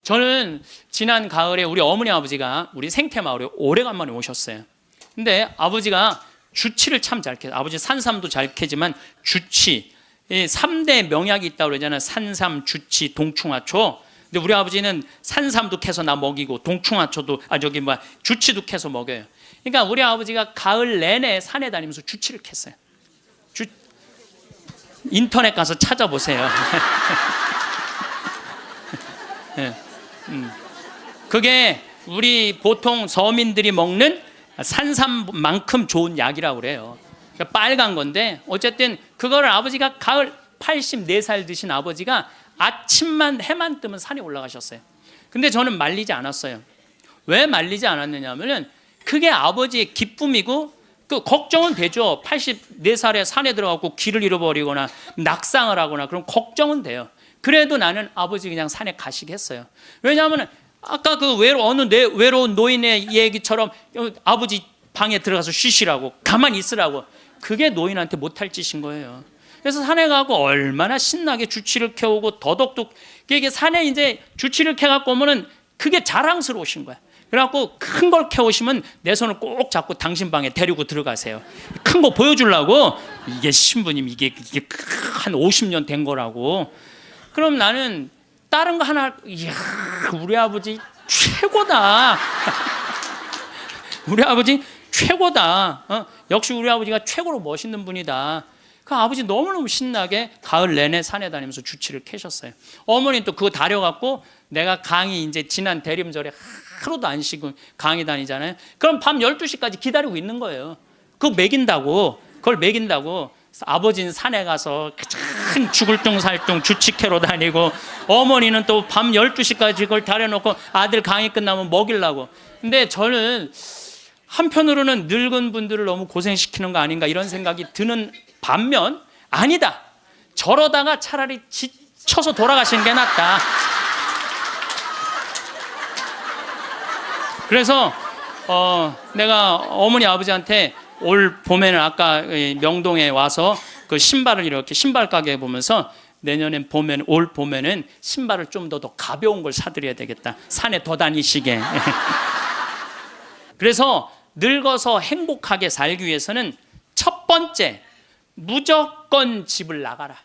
저는 지난 가을에 우리 어머니 아버지가 우리 생태마을에 오래간만에 오셨어요. 근데 아버지가 주치를 참 잘 캐요. 아버지 산삼도 잘 캐지만 주치, 이 3대 명약이 있다고 그러잖아요. 산삼, 주치, 동충하초. 근데 우리 아버지는 산삼도 캐서 나 먹이고 동충하초도 주치도 캐서 먹여요. 그러니까 우리 아버지가 가을 내내 산에 다니면서 주치를 캤어요. 인터넷 가서 찾아보세요. 네. 그게 우리 보통 서민들이 먹는 산삼만큼 좋은 약이라고 그래요. 그러니까 빨간 건데 어쨌든 그거를 아버지가 가을 84살 드신 아버지가 아침만 해만 뜨면 산에 올라가셨어요. 근데 저는 말리지 않았어요. 왜 말리지 않았느냐 하면은 그게 아버지의 기쁨이고 그 걱정은 되죠. 84살에 산에 들어가고 길을 잃어버리거나 낙상을 하거나 그럼 걱정은 돼요. 그래도 나는 아버지 그냥 산에 가시게 했어요. 왜냐하면 아까 그 외로운 노인의 얘기처럼 아버지 방에 들어가서 쉬시라고 가만히 있으라고 그게 노인한테 못할 짓인 거예요. 그래서 산에 가고 얼마나 신나게 주치를 캐오고 더덕도 이게 산에 이제 주치를 캐갖고 오면은 그게 자랑스러우신 거야. 그래갖고 큰 걸 캐오시면 내 손을 꼭 잡고 당신 방에 데리고 들어가세요. 큰 거 보여주려고 이게 신부님 이게 한 50년 된 거라고. 그럼 나는 다른 거 하나 이야 우리 아버지 최고다. 우리 아버지 최고다. 역시 우리 아버지가 최고로 멋있는 분이다. 그 아버지 너무너무 신나게 가을 내내 산에 다니면서 주치를 캐셨어요. 어머니 또 그거 다려갖고 내가 강의 이제 지난 대림절에 하루도 안 쉬고 강의 다니잖아요. 그럼 밤 12시까지 기다리고 있는 거예요. 그거 먹인다고. 그걸 먹인다고. 아버지는 산에 가서 큰 죽을 둥살둥 주치 캐러 다니고 어머니는 또 밤 12시까지 그걸 다려놓고 아들 강의 끝나면 먹이려고. 근데 저는 한편으로는 늙은 분들을 너무 고생시키는 거 아닌가 이런 생각이 드는 반면 아니다. 저러다가 차라리 지쳐서 돌아가시는 게 낫다. 그래서 내가 어머니 아버지한테 올 봄에는 아까 명동에 와서 그 신발을 이렇게 신발 가게 보면서 내년엔 올 봄에는 신발을 좀 더 가벼운 걸 사드려야 되겠다. 산에 더 다니시게. 그래서 늙어서 행복하게 살기 위해서는 첫 번째 무조건 집을 나가라.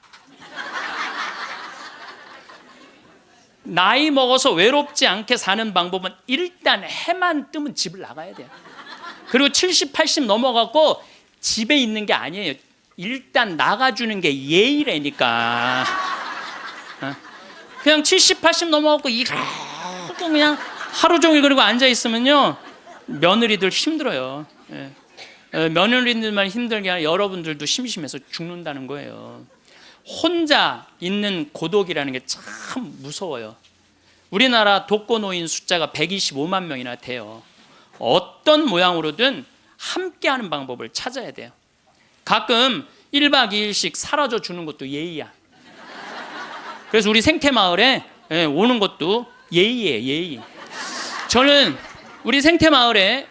나이 먹어서 외롭지 않게 사는 방법은 일단 해만 뜨면 집을 나가야 돼요. 그리고 70, 80 넘어가고 집에 있는 게 아니에요. 일단 나가주는 게 예의라니까. 그냥 70, 80 넘어가고 이렇게 그냥 하루 종일 그리고 앉아 있으면요 며느리들 힘들어요. 며느리들만 힘들게 아니라 여러분들도 심심해서 죽는다는 거예요. 혼자 있는 고독이라는 게 참 무서워요. 우리나라 독거노인 숫자가 125만 명이나 돼요. 어떤 모양으로든 함께하는 방법을 찾아야 돼요. 가끔 1박 2일씩 사라져 주는 것도 예의야. 그래서 우리 생태마을에 오는 것도 예의예요. 예의. 저는 우리 생태마을에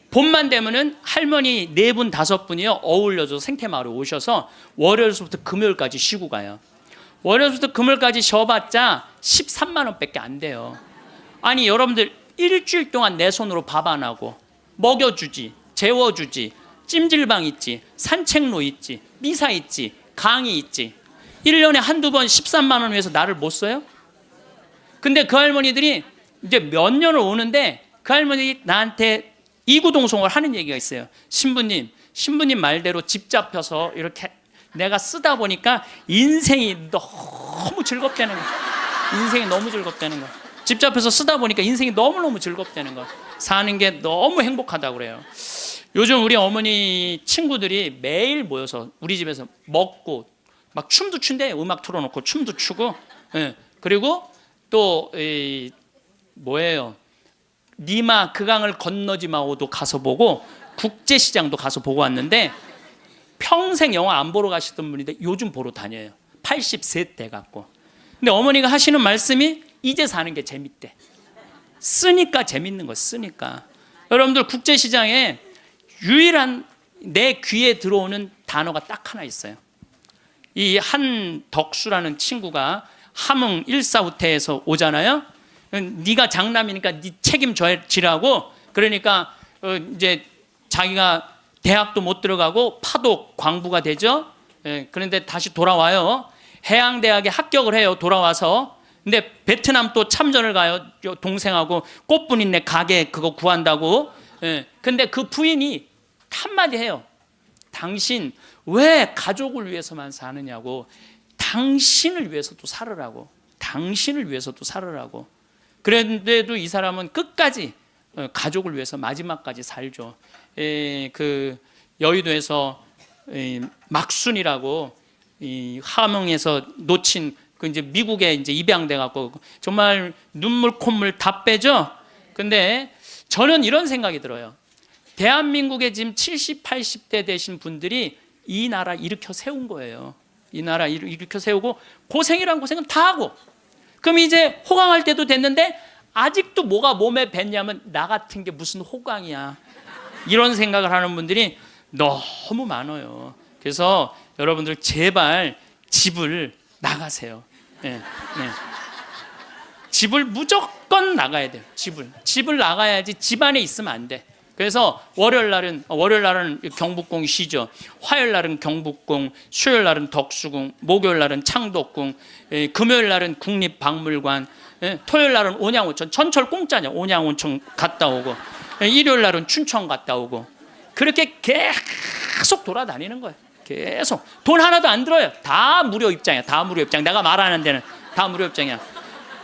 봄만 되면은 할머니 4분 5분이요 어울려서 생태마을에 오셔서 월요일부터 금요일까지 쉬고 가요. 월요일부터 금요일까지 쉬어봤자 13만 원밖에 안 돼요. 아니 여러분들 일주일 동안 내 손으로 밥 안 하고 먹여주지, 재워주지, 찜질방 있지, 산책로 있지, 미사 있지, 강의 있지. 1년에 한두 번 13만 원 위해서 나를 못 써요? 근데 그 할머니들이 이제 몇 년을 오는데 그 할머니들이 나한테 이구동성을 하는 얘기가 있어요. 신부님 말대로 집 잡혀서 이렇게 내가 쓰다 보니까 인생이 너무 즐겁다는 거야. 인생이 너무 즐겁다는 거야. 집 잡혀서 쓰다 보니까 인생이 너무너무 즐겁다는 거야. 사는 게 너무 행복하다고 그래요. 요즘 우리 어머니 친구들이 매일 모여서 우리 집에서 먹고 막 춤도 춘대. 음악 틀어놓고 춤도 추고. 그리고 또 뭐예요? 니마 그 강을 건너지 마오도 가서 보고 국제시장도 가서 보고 왔는데 평생 영화 안 보러 가시던 분인데 요즘 보러 다녀요. 80세 돼 갖고. 근데 어머니가 하시는 말씀이 이제 사는 게 재밌대. 쓰니까 재밌는 거 쓰니까. 여러분들 국제시장에 유일한 내 귀에 들어오는 단어가 딱 하나 있어요. 이 한덕수라는 친구가 함흥 일사후퇴에서 오잖아요. 네가 장남이니까 네 책임지라고. 그러니까 이제 자기가 대학도 못 들어가고 파독 광부가 되죠. 그런데 다시 돌아와요. 해양대학에 합격을 해요. 돌아와서. 근데 베트남 또 참전을 가요. 동생하고 꽃분이네 가게 그거 구한다고. 근데 그 부인이 한마디 해요. 당신 왜 가족을 위해서만 사느냐고. 당신을 위해서도 살으라고. 당신을 위해서도 살으라고. 그런데도 이 사람은 끝까지 가족을 위해서 마지막까지 살죠. 그 여의도에서 막순이라고 함흥에서 놓친 그 이제 미국에 이제 입양돼 갖고 정말 눈물 콧물 다 빼죠. 근데 저는 이런 생각이 들어요. 대한민국에 지금 70, 80대 되신 분들이 이 나라 일으켜 세운 거예요. 이 나라 일으켜 세우고 고생이란 고생은 다 하고, 그럼 이제 호강할 때도 됐는데 아직도 뭐가 몸에 뱉냐면 나 같은 게 무슨 호강이야, 이런 생각을 하는 분들이 너무 많아요. 그래서 여러분들 제발 집을 나가세요. 집을 무조건 나가야 돼요. 집을 나가야지 집안에 있으면 안 돼. 그래서 월요일 날은 경복궁이 쉬죠. 화요일 날은 경복궁, 수요일 날은 덕수궁, 목요일 날은 창덕궁, 금요일 날은 국립박물관, 토요일 날은 온양온천, 전철 공짜냐, 온양온천 갔다 오고, 일요일 날은 춘천 갔다 오고, 그렇게 계속 돌아다니는 거예요. 계속 돈 하나도 안 들어요. 다 무료 입장이야. 다 무료 입장. 내가 말하는 데는 다 무료 입장이야.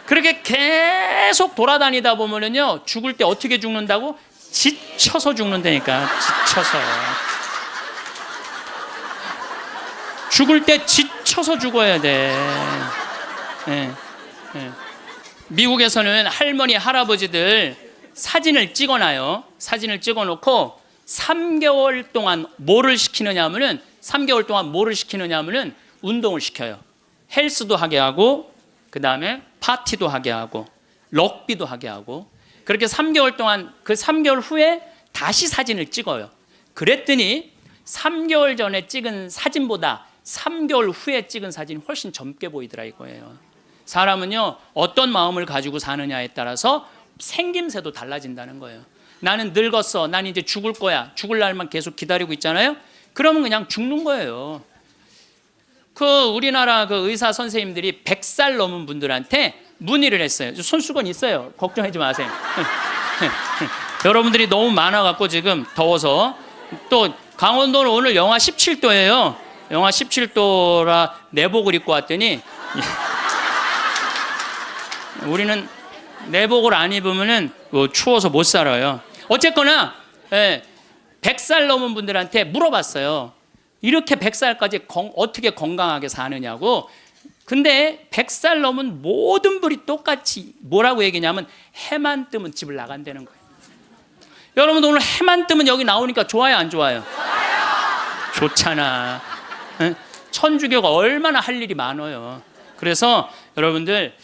그렇게 계속 돌아다니다 보면은요, 죽을 때 어떻게 죽는다고? 지쳐서 죽는다니까. 지쳐서. 죽을 때 지쳐서 죽어야 돼. 미국에서는 할머니 할아버지들 사진을 찍어놔요. 사진을 찍어놓고 3개월 동안 뭐를 시키느냐 하면은 3개월 동안 뭐를 시키느냐 하면은 운동을 시켜요. 헬스도 하게 하고, 그 다음에 파티도 하게 하고, 럭비도 하게 하고, 그렇게 3개월 동안, 그 3개월 후에 다시 사진을 찍어요. 그랬더니 3개월 전에 찍은 사진보다 3개월 후에 찍은 사진이 훨씬 젊게 보이더라 이거예요. 사람은요, 어떤 마음을 가지고 사느냐에 따라서 생김새도 달라진다는 거예요. 나는 늙었어, 난 이제 죽을 거야, 죽을 날만 계속 기다리고 있잖아요. 그러면 그냥 죽는 거예요. 그 우리나라 그 의사 선생님들이 100살 넘은 분들한테 문의를 했어요. 손수건 있어요. 걱정하지 마세요. 여러분들이 너무 많아갖고 지금 더워서. 또 강원도는 오늘 영하 17도예요. 영하 17도라 내복을 입고 왔더니 우리는 내복을 안 입으면은 추워서 못 살아요. 어쨌거나 100살 넘은 분들한테 물어봤어요. 이렇게 100살까지 어떻게 건강하게 사느냐고. 근데 100살 넘은 모든 분이 똑같이 뭐라고 얘기냐면 해만 뜨면 집을 나간다는 거예요. 여러분 오늘 해만 뜨면 여기 나오니까 좋아요, 안 좋아요? 좋잖아. 천주교가 얼마나 할 일이 많아요. 그래서 여러분들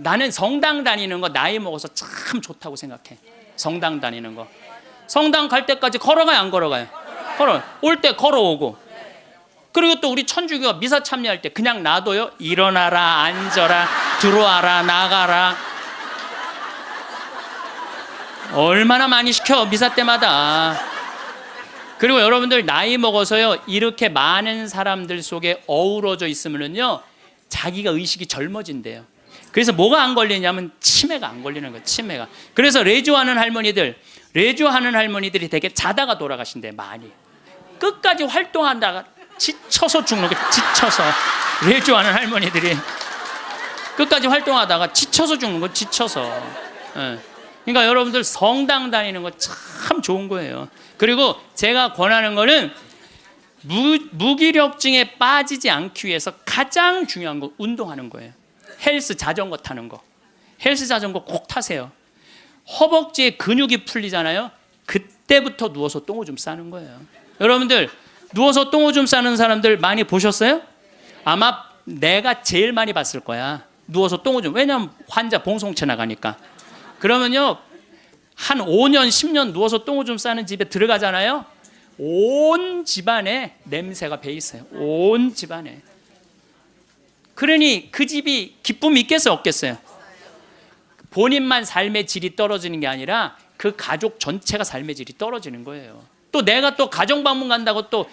나는 성당 다니는 거 나이 먹어서 참 좋다고 생각해. 성당 다니는 거. 성당 갈 때까지 걸어가요, 안 걸어가요? 올 때 걸어오고. 그리고 또 우리 천주교가 미사 참여할 때 그냥 놔둬요? 일어나라, 앉아라, 들어와라, 나가라. 얼마나 많이 시켜, 미사 때마다. 그리고 여러분들 나이 먹어서요, 이렇게 많은 사람들 속에 어우러져 있으면요, 자기가 의식이 젊어진대요. 그래서 뭐가 안 걸리냐면 치매가 안 걸리는 거예요. 치매가. 그래서 레주하는 할머니들이 되게 자다가 돌아가신대. 많이 끝까지 활동한다가 지쳐서 죽는 거예요. 지쳐서. 레주하는 할머니들이 끝까지 활동하다가 지쳐서 죽는 거예요. 지쳐서. 그러니까 여러분들 성당 다니는 거 참 좋은 거예요. 그리고 제가 권하는 거는 무기력증에 빠지지 않기 위해서 가장 중요한 거 운동하는 거예요. 헬스 자전거 타는 거. 헬스 자전거 꼭 타세요. 허벅지에 근육이 풀리잖아요. 그때부터 누워서 똥오줌 싸는 거예요. 여러분들 누워서 똥오줌 싸는 사람들 많이 보셨어요? 아마 내가 제일 많이 봤을 거야. 누워서 똥오줌. 왜냐면 환자 봉송체 나가니까. 그러면요, 한 5년 10년 누워서 똥오줌 싸는 집에 들어가잖아요. 온 집안에 냄새가 배 있어요. 온 집안에. 그러니 그 집이 기쁨이 있겠어요, 없겠어요? 본인만 삶의 질이 떨어지는 게 아니라 그 가족 전체가 삶의 질이 떨어지는 거예요. 또 내가 또 가정방문 간다고 또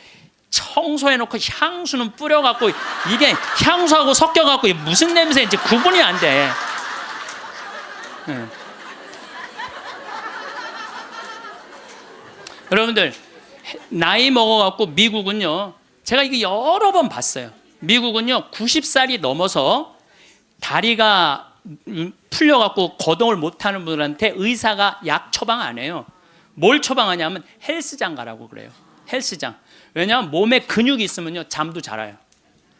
청소해놓고 향수는 뿌려갖고 이게 향수하고 섞여갖고 무슨 냄새인지 구분이 안 돼. 네. 여러분들 나이 먹어갖고 미국은요, 제가 이거 여러 번 봤어요. 미국은요 90살이 넘어서 다리가 풀려갖고 거동을 못하는 분들한테 의사가 약 처방 안 해요. 뭘 처방하냐면 헬스장 가라고 그래요. 헬스장. 왜냐하면 몸에 근육이 있으면요 잠도 잘 와요.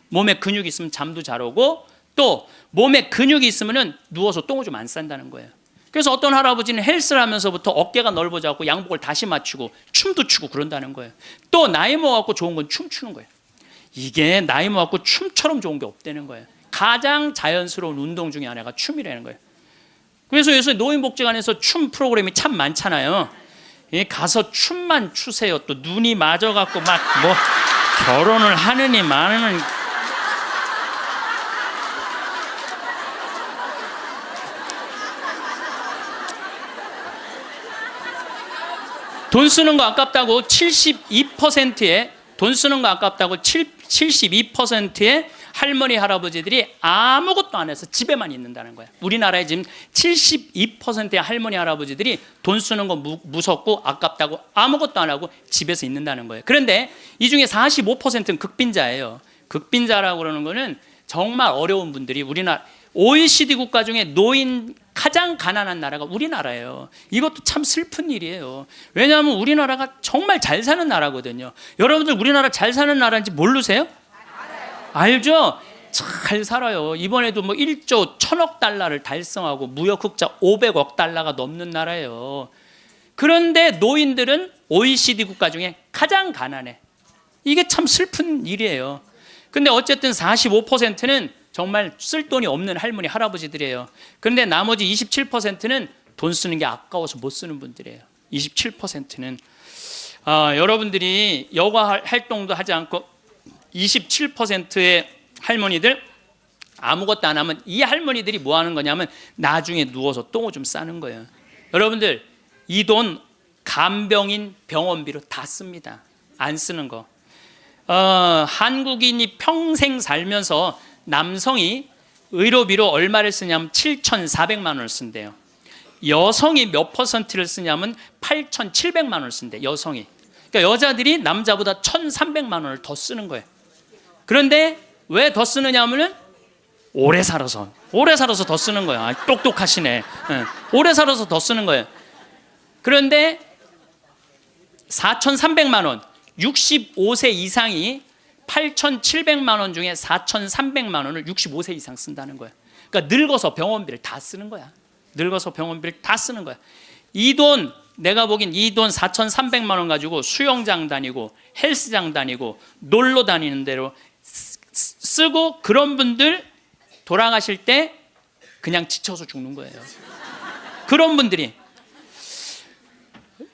몸에 근육이 있으면 잠도 잘 오고, 또 몸에 근육이 있으면은 누워서 똥을 좀 안 싼다는 거예요. 그래서 어떤 할아버지는 헬스를 하면서부터 어깨가 넓어져갖고 양복을 다시 맞추고 춤도 추고 그런다는 거예요. 또 나이 먹어갖고 좋은 건 춤추는 거예요. 이게 나이 먹어갖고 춤처럼 좋은 게 없다는 거예요. 가장 자연스러운 운동 중에 하나가 춤이라는 거예요. 그래서 요새 노인복지관에서 춤 프로그램이 참 많잖아요. 가서 춤만 추세요. 또 눈이 맞아갖고 막 뭐 결혼을 하느니 마느니. 돈 쓰는 거 아깝다고 72%의 돈 쓰는 거 아깝다고 72%의 할머니 할아버지들이 아무것도 안 해서 집에만 있는다는 거야. 우리나라에 지금 72%의 할머니 할아버지들이 돈 쓰는 거 무섭고 아깝다고 아무것도 안 하고 집에서 있는다는 거예요. 그런데 이 중에 45%는 극빈자예요. 극빈자라고 그러는 거는 정말 어려운 분들이, 우리나라 OECD 국가 중에 노인 가장 가난한 나라가 우리나라예요. 이것도 참 슬픈 일이에요. 왜냐하면 우리나라가 정말 잘 사는 나라거든요. 여러분들 우리나라 잘 사는 나라인지 모르세요? 알죠? 잘 살아요. 이번에도 뭐 1조 1000억 달러를 달성하고 무역 흑자 500억 달러가 넘는 나라예요. 그런데 노인들은 OECD 국가 중에 가장 가난해. 이게 참 슬픈 일이에요. 근데 어쨌든 45%는 정말 쓸 돈이 없는 할머니 할아버지들이에요. 그런데 나머지 27%는 돈 쓰는 게 아까워서 못 쓰는 분들이에요. 27%는 여러분들이 여가 활동도 하지 않고 27%의 할머니들 아무것도 안 하면, 이 할머니들이 뭐 하는 거냐면 나중에 누워서 똥을 좀 싸는 거예요. 여러분들 이 돈 간병인 병원비로 다 씁니다. 안 쓰는 거. 한국인이 평생 살면서 남성이 의료비로 얼마를 쓰냐면 7,400만 원을 쓴대요. 여성이 몇 퍼센트를 쓰냐면 8,700만 원을 쓴대. 여성이. 그러니까 여자들이 남자보다 1,300만 원을 더 쓰는 거예요. 그런데 왜 더 쓰느냐 하면은 오래 살아서 더 쓰는 거야. 똑똑하시네. 오래 살아서 더 쓰는 거예요. 그런데 4,300만 원, 65세 이상이 8,700만 원 중에 4,300만 원을 65세 이상 쓴다는 거예요. 그러니까 늙어서 병원비를 다 쓰는 거야. 늙어서 병원비를 다 쓰는 거야. 이 돈, 내가 보기엔 이 돈 4,300만 원 가지고 수영장 다니고 헬스장 다니고 놀러 다니는 대로 쓰고, 그런 분들 돌아가실 때 그냥 지쳐서 죽는 거예요. 그런 분들이.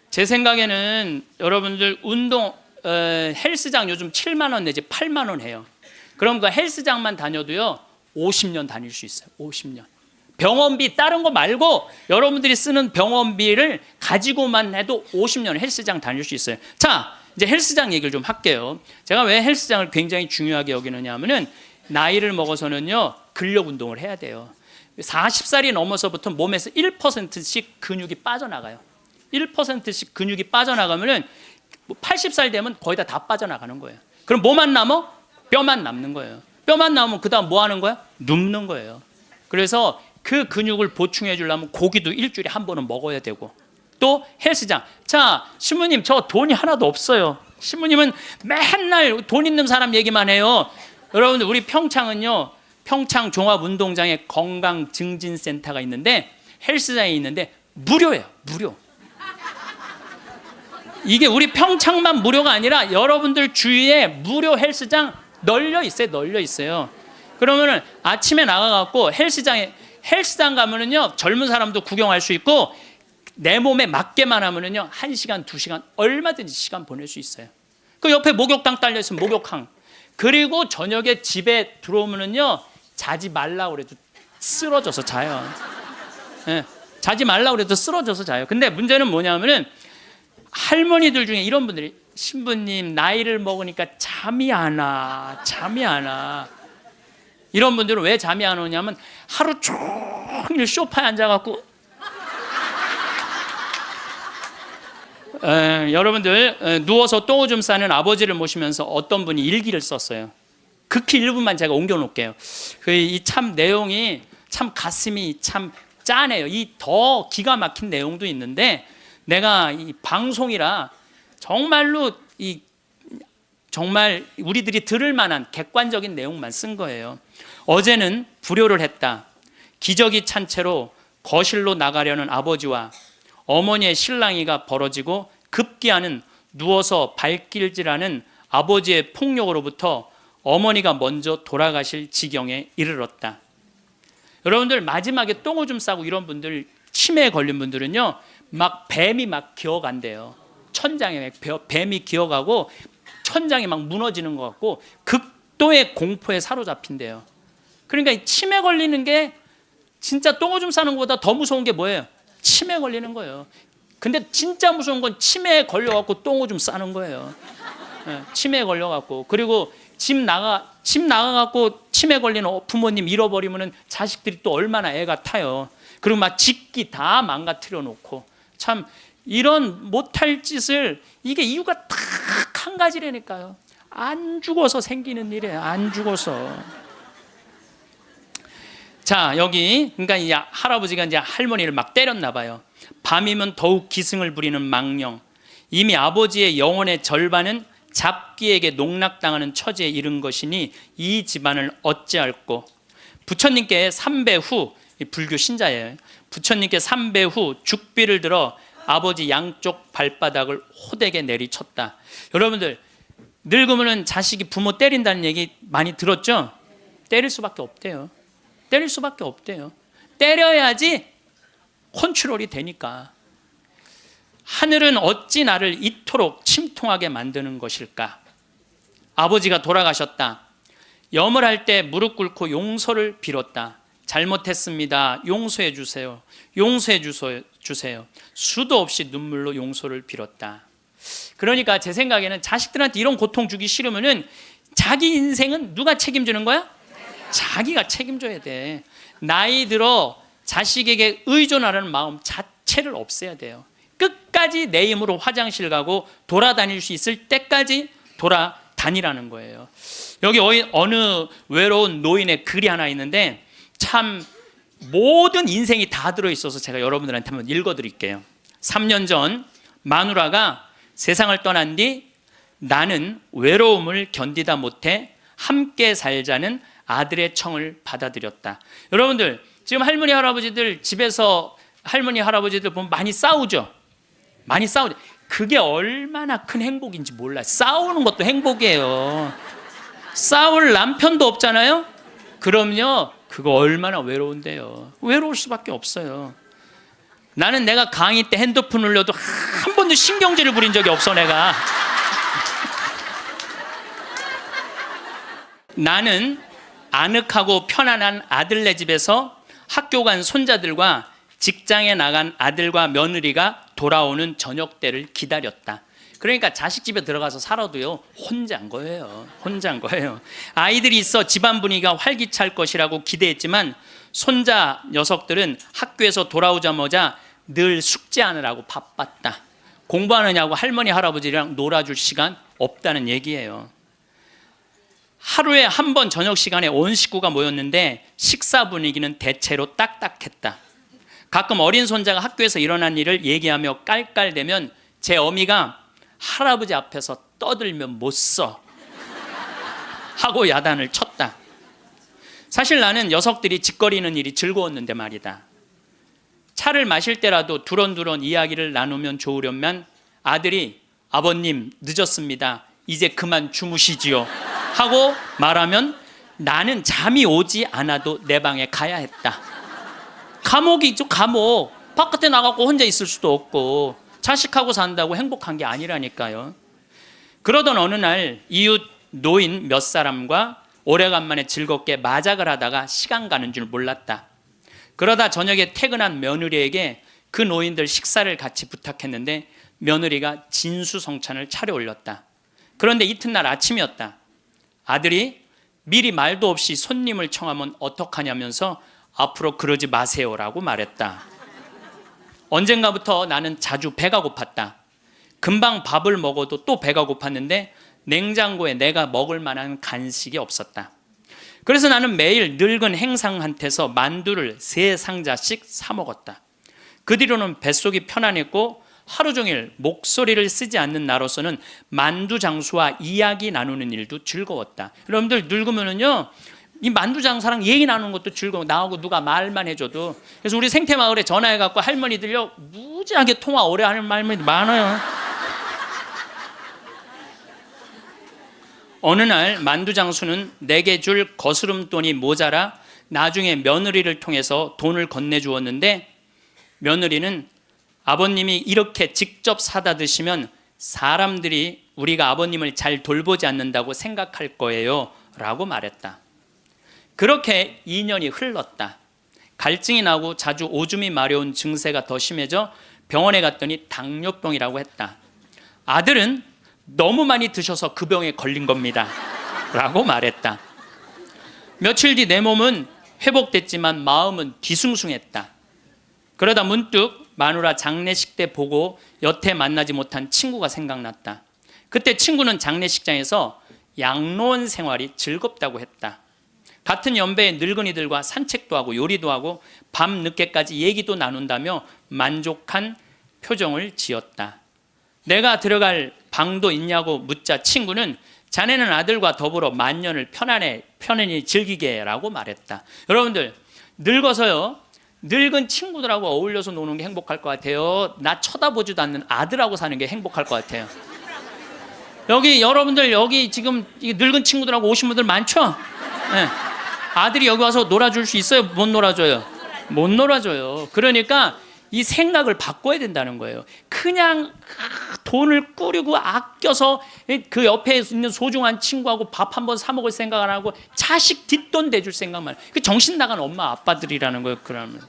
제 생각에는 여러분들 운동 헬스장 요즘 7만 원 내지 8만 원 해요. 그럼 그 헬스장만 다녀도요 50년 다닐 수 있어요. 50년. 병원비 다른 거 말고 여러분들이 쓰는 병원비를 가지고만 해도 50년 헬스장 다닐 수 있어요. 자, 이제 헬스장 얘기를 좀 할게요. 제가 왜 헬스장을 굉장히 중요하게 여기느냐 하면은 나이를 먹어서는요 근력 운동을 해야 돼요. 40살이 넘어서부터 몸에서 1%씩 근육이 빠져나가요. 1%씩 근육이 빠져나가면은 80살 되면 거의 다 빠져나가는 거예요. 그럼 뭐만 남아? 뼈만 남는 거예요. 뼈만 남으면 그 다음 뭐 하는 거야? 눕는 거예요. 그래서 그 근육을 보충해 주려면 고기도 일주일에 한 번은 먹어야 되고, 또 헬스장. 자, 신부님 저 돈이 하나도 없어요. 신부님은 맨날 돈 있는 사람 얘기만 해요. 여러분들 우리 평창은요, 평창 종합운동장에 건강증진센터가 있는데, 헬스장이 있는데 무료예요. 무료. 이게 우리 평창만 무료가 아니라 여러분들 주위에 무료 헬스장 널려 있어요. 널려 있어요. 그러면은 아침에 나가갖고 헬스장 가면은요 젊은 사람도 구경할 수 있고, 내 몸에 맞게만 하면은요 1시간 2시간 얼마든지 시간 보낼 수 있어요. 그 옆에 목욕탕 딸려 있으면 목욕탕. 그리고 저녁에 집에 들어오면은요 자지 말라고 그래도 쓰러져서 자요. 예, 자지 말라고 그래도 쓰러져서 자요. 근데 문제는 뭐냐면은 할머니들 중에 이런 분들이, 신부님 나이를 먹으니까 잠이 안 와. 이런 분들은 왜 잠이 안 오냐면 하루 종일 소파에 앉아갖고 여러분들 누워서 똥오줌 싸는 아버지를 모시면서 어떤 분이 일기를 썼어요. 극히 일부만 제가 옮겨놓을게요. 이 참 내용이 참 가슴이 참 짠해요. 이 더 기가 막힌 내용도 있는데 내가 이 방송이라 정말로 정말 우리들이 들을 만한 객관적인 내용만 쓴 거예요. 어제는 불효를 했다. 기저귀 찬 채로 거실로 나가려는 아버지와 어머니의 실랑이가 벌어지고 급기야는 누워서 발길질하는 아버지의 폭력으로부터 어머니가 먼저 돌아가실 지경에 이르렀다. 여러분들 마지막에 똥오줌 싸고 이런 분들, 치매에 걸린 분들은요, 막 뱀이 막 기어간대요. 천장에 뱀이 기어가고 천장이 막 무너지는 것 같고 극도의 공포에 사로잡힌대요. 그러니까 이 치매 걸리는 게 진짜 똥오줌 싸는 것보다 더 무서운 게 뭐예요? 치매 걸리는 거예요. 근데 진짜 무서운 건 치매에 걸려갖고 똥오줌 싸는 거예요. 치매에 걸려갖고. 그리고 집 나가갖고 치매 걸리는 부모님 잃어버리면은 자식들이 또 얼마나 애가 타요. 그리고 막 집기 다 망가뜨려 놓고. 참 이런 못할 짓을, 이게 이유가 딱 한 가지라니까요. 안 죽어서 생기는 일이에요. 안 죽어서. 자, 여기 그러니까 이 할아버지가 이제 할머니를 막 때렸나 봐요. 밤이면 더욱 기승을 부리는 망령. 이미 아버지의 영혼의 절반은 잡기에게 농락당하는 처지에 이른 것이니 이 집안을 어찌할꼬. 부처님께 3배 후, 불교 신자예요. 부처님께 3배 후 죽비를 들어 아버지 양쪽 발바닥을 호되게 내리쳤다. 여러분들 늙으면 자식이 부모 때린다는 얘기 많이 들었죠? 때릴 수밖에 없대요. 때릴 수밖에 없대요. 때려야지 컨트롤이 되니까. 하늘은 어찌 나를 이토록 침통하게 만드는 것일까? 아버지가 돌아가셨다. 염을 할 때 무릎 꿇고 용서를 빌었다. 잘못했습니다. 용서해 주세요. 용서해 주세요. 수도 없이 눈물로 용서를 빌었다. 그러니까 제 생각에는 자식들한테 이런 고통 주기 싫으면은 자기 인생은 누가 책임지는 거야? 자기가 책임져야 돼. 나이 들어 자식에게 의존하려는 마음 자체를 없애야 돼요. 끝까지 내 힘으로 화장실 가고 돌아다닐 수 있을 때까지 돌아다니라는 거예요. 여기 어느 외로운 노인의 글이 하나 있는데 참 모든 인생이 다 들어있어서 제가 여러분들한테 한번 읽어드릴게요. 3년 전 마누라가 세상을 떠난 뒤 나는 외로움을 견디다 못해 함께 살자는 아들의 청을 받아들였다. 여러분들 지금 할머니 할아버지들 집에서 할머니 할아버지들 보면 많이 싸우죠. 많이 싸우죠. 그게 얼마나 큰 행복인지 몰라요. 싸우는 것도 행복이에요. 싸울 남편도 없잖아요. 그럼요, 그거 얼마나 외로운데요. 외로울 수밖에 없어요. 나는 내가 강의 때 핸드폰 울려도 한 번도 신경질을 부린 적이 없어. 내가 나는 아늑하고 편안한 아들네 집에서 학교 간 손자들과 직장에 나간 아들과 며느리가 돌아오는 저녁 때를 기다렸다. 그러니까 자식 집에 들어가서 살아도요, 혼자인 거예요. 혼자인 거예요. 아이들이 있어 집안 분위기가 활기찰 것이라고 기대했지만 손자 녀석들은 학교에서 돌아오자마자 늘 숙제하느라고 바빴다. 공부하느냐고 할머니 할아버지랑 놀아줄 시간 없다는 얘기예요. 하루에 한 번 저녁 시간에 온 식구가 모였는데 식사 분위기는 대체로 딱딱했다. 가끔 어린 손자가 학교에서 일어난 일을 얘기하며 깔깔대면 제 어미가 할아버지 앞에서 떠들면 못 써 하고 야단을 쳤다. 사실 나는 녀석들이 짓거리는 일이 즐거웠는데 말이다. 차를 마실 때라도 두런두런 이야기를 나누면 좋으련만 아들이 아버님 늦었습니다. 이제 그만 주무시지요 하고 말하면 나는 잠이 오지 않아도 내 방에 가야 했다. 감옥이죠, 감옥. 바깥에 나가고 혼자 있을 수도 없고 자식하고 산다고 행복한 게 아니라니까요. 그러던 어느 날 이웃 노인 몇 사람과 오래간만에 즐겁게 마작을 하다가 시간 가는 줄 몰랐다. 그러다 저녁에 퇴근한 며느리에게 그 노인들 식사를 같이 부탁했는데 며느리가 진수성찬을 차려올렸다. 그런데 이튿날 아침이었다. 아들이 미리 말도 없이 손님을 청하면 어떡하냐면서 앞으로 그러지 마세요라고 말했다. 언젠가부터 나는 자주 배가 고팠다. 금방 밥을 먹어도 또 배가 고팠는데 냉장고에 내가 먹을 만한 간식이 없었다. 그래서 나는 매일 늙은 행상한테서 만두를 3상자씩 사 먹었다. 그 뒤로는 뱃속이 편안했고 하루 종일 목소리를 쓰지 않는 나로서는 만두 장수와 이야기 나누는 일도 즐거웠다. 여러분들 늙으면은요, 이 만두 장사랑 얘기 나누는 것도 즐거워. 나하고 누가 말만 해줘도. 그래서 우리 생태마을에 전화해갖고 할머니들요, 무지하게 통화 오래 하는 할머니들 많아요. 어느 날 만두 장수는 내게 줄 거스름돈이 모자라 나중에 며느리를 통해서 돈을 건네주었는데, 며느리는 아버님이 이렇게 직접 사다 드시면 사람들이 우리가 아버님을 잘 돌보지 않는다고 생각할 거예요 라고 말했다. 그렇게 2년이 흘렀다. 갈증이 나고 자주 오줌이 마려운 증세가 더 심해져 병원에 갔더니 당뇨병이라고 했다. 아들은 너무 많이 드셔서 그 병에 걸린 겁니다 라고 말했다. 며칠 뒤 내 몸은 회복됐지만 마음은 뒤숭숭했다. 그러다 문득 마누라 장례식 때 보고 여태 만나지 못한 친구가 생각났다. 그때 친구는 장례식장에서 양로원 생활이 즐겁다고 했다. 같은 연배의 늙은이들과 산책도 하고 요리도 하고 밤 늦게까지 얘기도 나눈다며 만족한 표정을 지었다. 내가 들어갈 방도 있냐고 묻자 친구는 자네는 아들과 더불어 만년을 편안히 즐기게 라고 말했다. 여러분들 늙어서요, 늙은 친구들하고 어울려서 노는 게 행복할 것 같아요? 나 쳐다보지도 않는 아들하고 사는 게 행복할 것 같아요? 여러분들 여기 지금 늙은 친구들하고 오신 분들 많죠? 네. 아들이 여기 와서 놀아줄 수 있어요? 못 놀아줘요? 못 놀아줘요. 그러니까 이 생각을 바꿔야 된다는 거예요. 그냥 돈을 꾸리고 아껴서 그 옆에 있는 소중한 친구하고 밥 한번 사 먹을 생각 안 하고 자식 뒷돈 대줄 생각만. 그 정신 나간 엄마 아빠들이라는 거예요. 그러면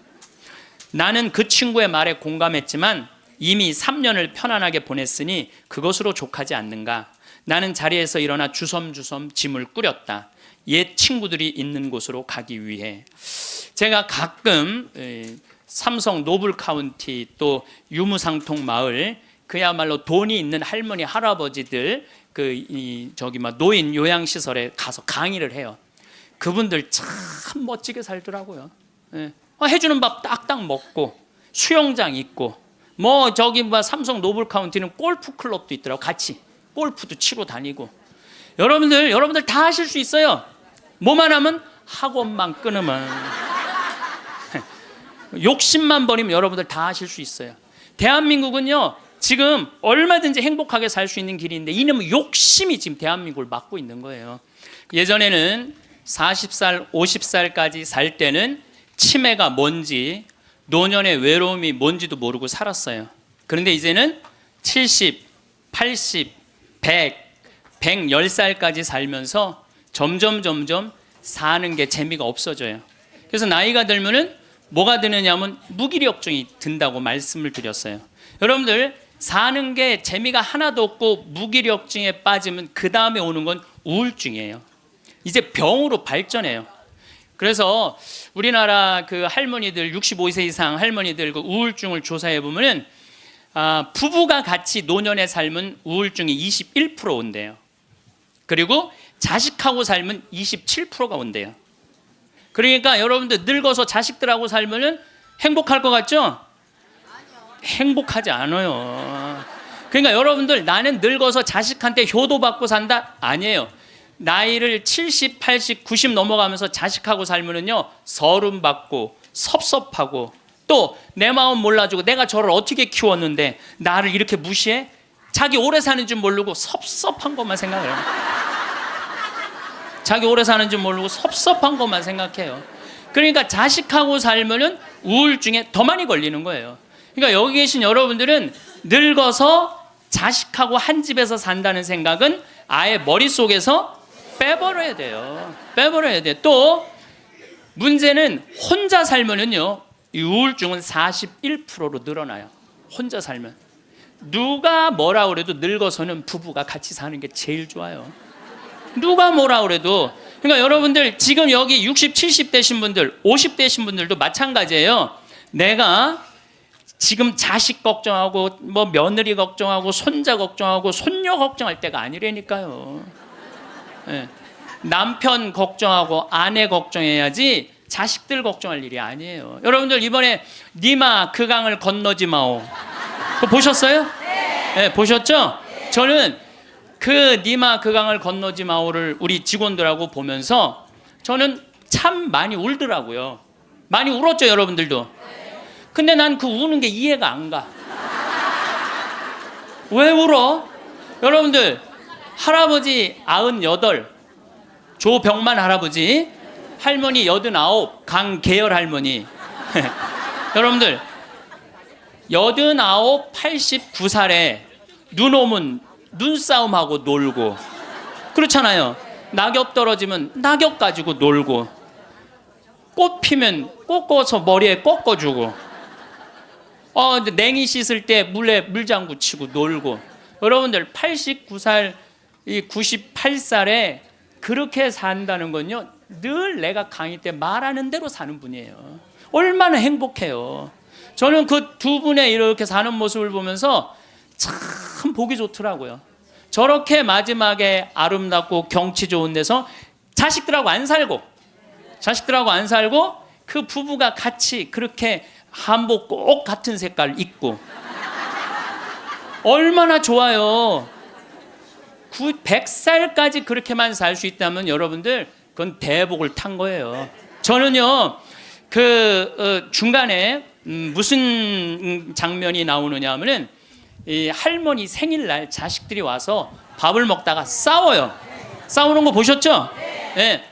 나는 그 친구의 말에 공감했지만 이미 3년을 편안하게 보냈으니 그것으로 족하지 않는가. 나는 자리에서 일어나 주섬주섬 짐을 꾸렸다. 옛 친구들이 있는 곳으로 가기 위해. 제가 가끔 삼성 노블카운티 또 유무상통 마을, 그야말로 돈이 있는 할머니 할아버지들 노인 요양시설에 가서 강의를 해요. 그분들 참 멋지게 살더라고요. 해주는 밥 딱딱 먹고 수영장 있고 삼성 노블카운티는 골프 클럽도 있더라고. 같이 골프도 치러 다니고. 여러분들 다 하실 수 있어요. 뭐만 하면 학원만 끊으면 욕심만 버리면 여러분들 다 하실 수 있어요. 대한민국은요 지금 얼마든지 행복하게 살 수 있는 길이 있는데 이놈의 욕심이 지금 대한민국을 막고 있는 거예요. 예전에는 40살 50살까지 살 때는 치매가 뭔지, 노년의 외로움이 뭔지도 모르고 살았어요. 그런데 이제는 70, 80, 100, 110살까지 살면서 점점 사는 게 재미가 없어져요. 그래서 나이가 들면은 뭐가 드느냐면 무기력증이 든다고 말씀을 드렸어요. 여러분들 사는 게 재미가 하나도 없고 무기력증에 빠지면 그 다음에 오는 건 우울증이에요. 이제 병으로 발전해요. 그래서 우리나라 그 할머니들 65세 이상 할머니들 그 우울증을 조사해 보면은 부부가 같이 노년에 살면 우울증이 21% 온대요. 그리고 자식하고 살면 27%가 온대요. 그러니까 여러분들 늙어서 자식들하고 살면은 행복할 것 같죠? 행복하지 않아요. 그러니까 여러분들 나는 늙어서 자식한테 효도받고 산다? 아니에요. 나이를 70, 80, 90 넘어가면서 자식하고 살면은요 서름받고 섭섭하고 또 내 마음 몰라주고 내가 저를 어떻게 키웠는데 나를 이렇게 무시해? 자기 오래 사는 줄 모르고 섭섭한 것만 생각해요. 자기 오래 사는 줄 모르고 섭섭한 것만 생각해요. 그러니까 자식하고 살면은 우울증에 더 많이 걸리는 거예요. 그러니까 여기 계신 여러분들은 늙어서 자식하고 한 집에서 산다는 생각은 아예 머릿속에서 빼버려야 돼요. 빼버려야 돼. 또 문제는 혼자 살면은요, 이 우울증은 41%로 늘어나요. 혼자 살면. 누가 뭐라 그래도 늙어서는 부부가 같이 사는 게 제일 좋아요. 누가 뭐라 그래도. 그러니까 여러분들 지금 여기 60, 70 되신 분들, 50 되신 분들도 마찬가지예요. 내가 지금 자식 걱정하고 뭐 며느리 걱정하고 손자 걱정하고 손녀 걱정할 때가 아니라니까요. 네. 남편 걱정하고 아내 걱정해야지 자식들 걱정할 일이 아니에요. 여러분들 이번에 니마 그 강을 건너지 마오, 그거 보셨어요? 네, 보셨죠? 저는 그 니마 그 강을 건너지 마오를 우리 직원들하고 보면서 저는 참 많이 울더라고요. 많이 울었죠, 여러분들도. 근데 난 그 우는 게 이해가 안 가. 왜 울어? 여러분들, 할아버지 98, 조병만 할아버지, 할머니 89, 강계열 할머니. 여러분들 89, 89살에 눈 오면 눈싸움하고 놀고, 그렇잖아요. 낙엽 떨어지면 낙엽 가지고 놀고, 꽃 피면 꽃 꽂아서 머리에 꺾어주고, 근데 냉이 씻을 때 물에 물장구 치고 놀고. 여러분들 89살, 이 98살에 그렇게 산다는 건요, 늘 내가 강의 때 말하는 대로 사는 분이에요. 얼마나 행복해요. 저는 그 두 분의 이렇게 사는 모습을 보면서 참 보기 좋더라고요. 저렇게 마지막에 아름답고 경치 좋은 데서 자식들하고 안 살고 그 부부가 같이 그렇게 한복 꼭 같은 색깔 입고, 얼마나 좋아요. 100살까지 그렇게만 살 수 있다면 여러분들 그건 대복을 탄 거예요. 저는요, 중간에 무슨 장면이 나오느냐 하면은, 이 할머니 생일날 자식들이 와서 밥을 먹다가 싸워요. 싸우는 거 보셨죠? 네.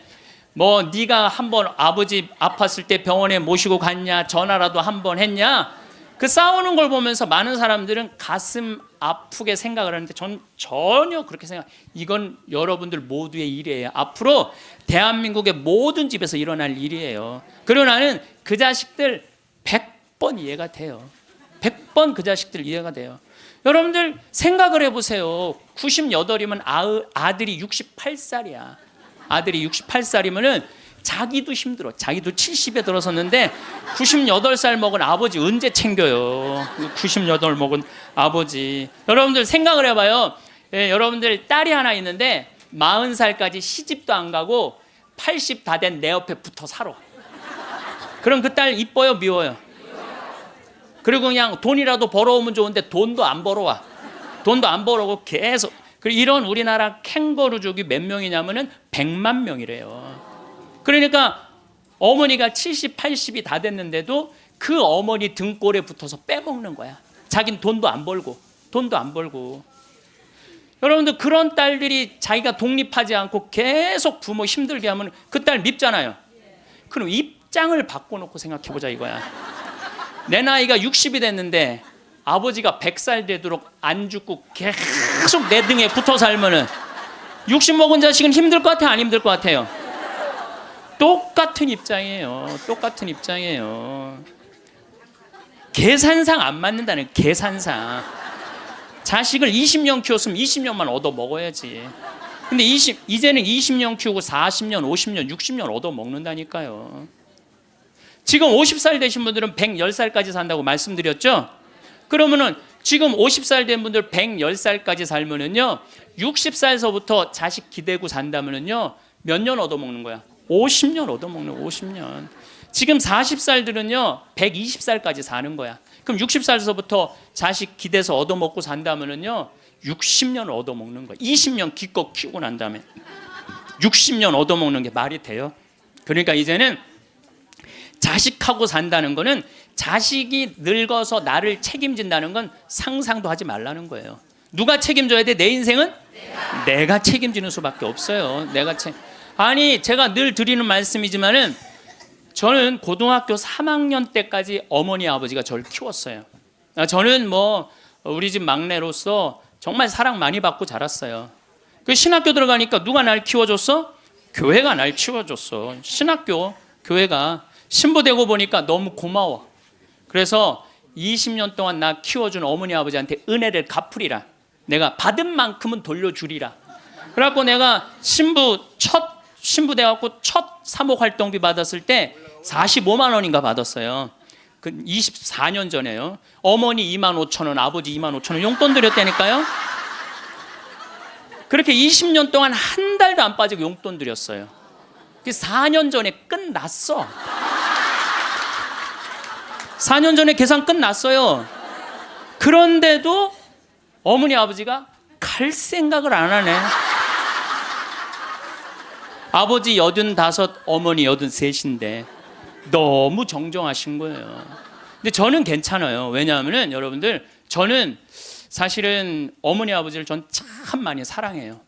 뭐 네가 한번 아버지 아팠을 때 병원에 모시고 갔냐, 전화라도 한번 했냐. 그 싸우는 걸 보면서 많은 사람들은 가슴 아프게 생각을 하는데, 전 전혀 그렇게 생각. 이건 여러분들 모두의 일이에요. 앞으로 대한민국의 모든 집에서 일어날 일이에요. 그리고 나는 그 자식들 100번 이해가 돼요. 100번 그 자식들 이해가 돼요. 여러분들 생각을 해보세요. 98이면 아들이 68살이야. 아들이 68살이면은 자기도 힘들어. 자기도 70에 들어섰는데 98살 먹은 아버지 언제 챙겨요? 98 먹은 아버지. 여러분들 생각을 해봐요. 여러분들 딸이 하나 있는데 40살까지 시집도 안 가고 80 다 된 내 옆에 붙어 살아. 그럼 그 딸 이뻐요, 미워요? 그리고 그냥 돈이라도 벌어오면 좋은데 돈도 안 벌어와. 돈도 안 벌어오고 계속. 그리고 이런 우리나라 캥거루족이 몇 명이냐면은 100만 명이래요. 그러니까 어머니가 70, 80이 다 됐는데도 그 어머니 등골에 붙어서 빼먹는 거야. 자기는 돈도 안 벌고. 여러분들 그런 딸들이 자기가 독립하지 않고 계속 부모 힘들게 하면 그 딸 밉잖아요. 그럼 입장을 바꿔놓고 생각해보자 이거야. 내 나이가 60이 됐는데 아버지가 100살 되도록 안 죽고 계속 내 등에 붙어 살면은 60 먹은 자식은 힘들 것 같아요, 안 힘들 것 같아요? 똑같은 입장이에요. 계산상 안 맞는다는, 계산상. 자식을 20년 키웠으면 20년만 얻어 먹어야지. 근데 이제는 20년 키우고 40년, 50년, 60년 얻어 먹는다니까요. 지금 50살 되신 분들은 110살까지 산다고 말씀드렸죠? 그러면은 지금 50살 된 분들 110살까지 살면은요, 60살서부터 자식 기대고 산다면은요, 몇 년 얻어먹는 거야? 50년 얻어먹는, 50년. 지금 40살들은요 120살까지 사는 거야. 그럼 60살서부터 자식 기대서 얻어먹고 산다면은요 60년 얻어먹는 거야. 20년 기껏 키우고 난 다음에 60년 얻어먹는 게 말이 돼요? 그러니까 이제는 자식하고 산다는 거는, 자식이 늙어서 나를 책임진다는 건 상상도 하지 말라는 거예요. 누가 책임져야 돼? 내 인생은? 내가 책임지는 수밖에 없어요. 아니, 제가 늘 드리는 말씀이지만은, 저는 고등학교 3학년 때까지 어머니 아버지가 저를 키웠어요. 저는 뭐 우리 집 막내로서 정말 사랑 많이 받고 자랐어요. 그 신학교 들어가니까 누가 날 키워줬어? 교회가 날 키워줬어. 신학교, 교회가. 신부 되고 보니까 너무 고마워. 그래서 20년 동안 나 키워준 어머니 아버지한테 은혜를 갚으리라. 내가 받은 만큼은 돌려주리라. 그래갖고 내가 첫 신부 돼갖고 첫 사목 활동비 받았을 때 45만 원인가 받았어요. 그 24년 전에요. 어머니 2만 5천 원, 아버지 2만 5천 원 용돈 드렸다니까요. 그렇게 20년 동안 한 달도 안 빠지고 용돈 드렸어요. 4년 전에 끝났어. 4년 전에 계산 끝났어요. 그런데도 어머니 아버지가 갈 생각을 안 하네. 아버지 85, 어머니 83인데 너무 정정하신 거예요. 근데 저는 괜찮아요. 왜냐하면 여러분들, 저는 사실은 어머니 아버지를 전 참 많이 사랑해요.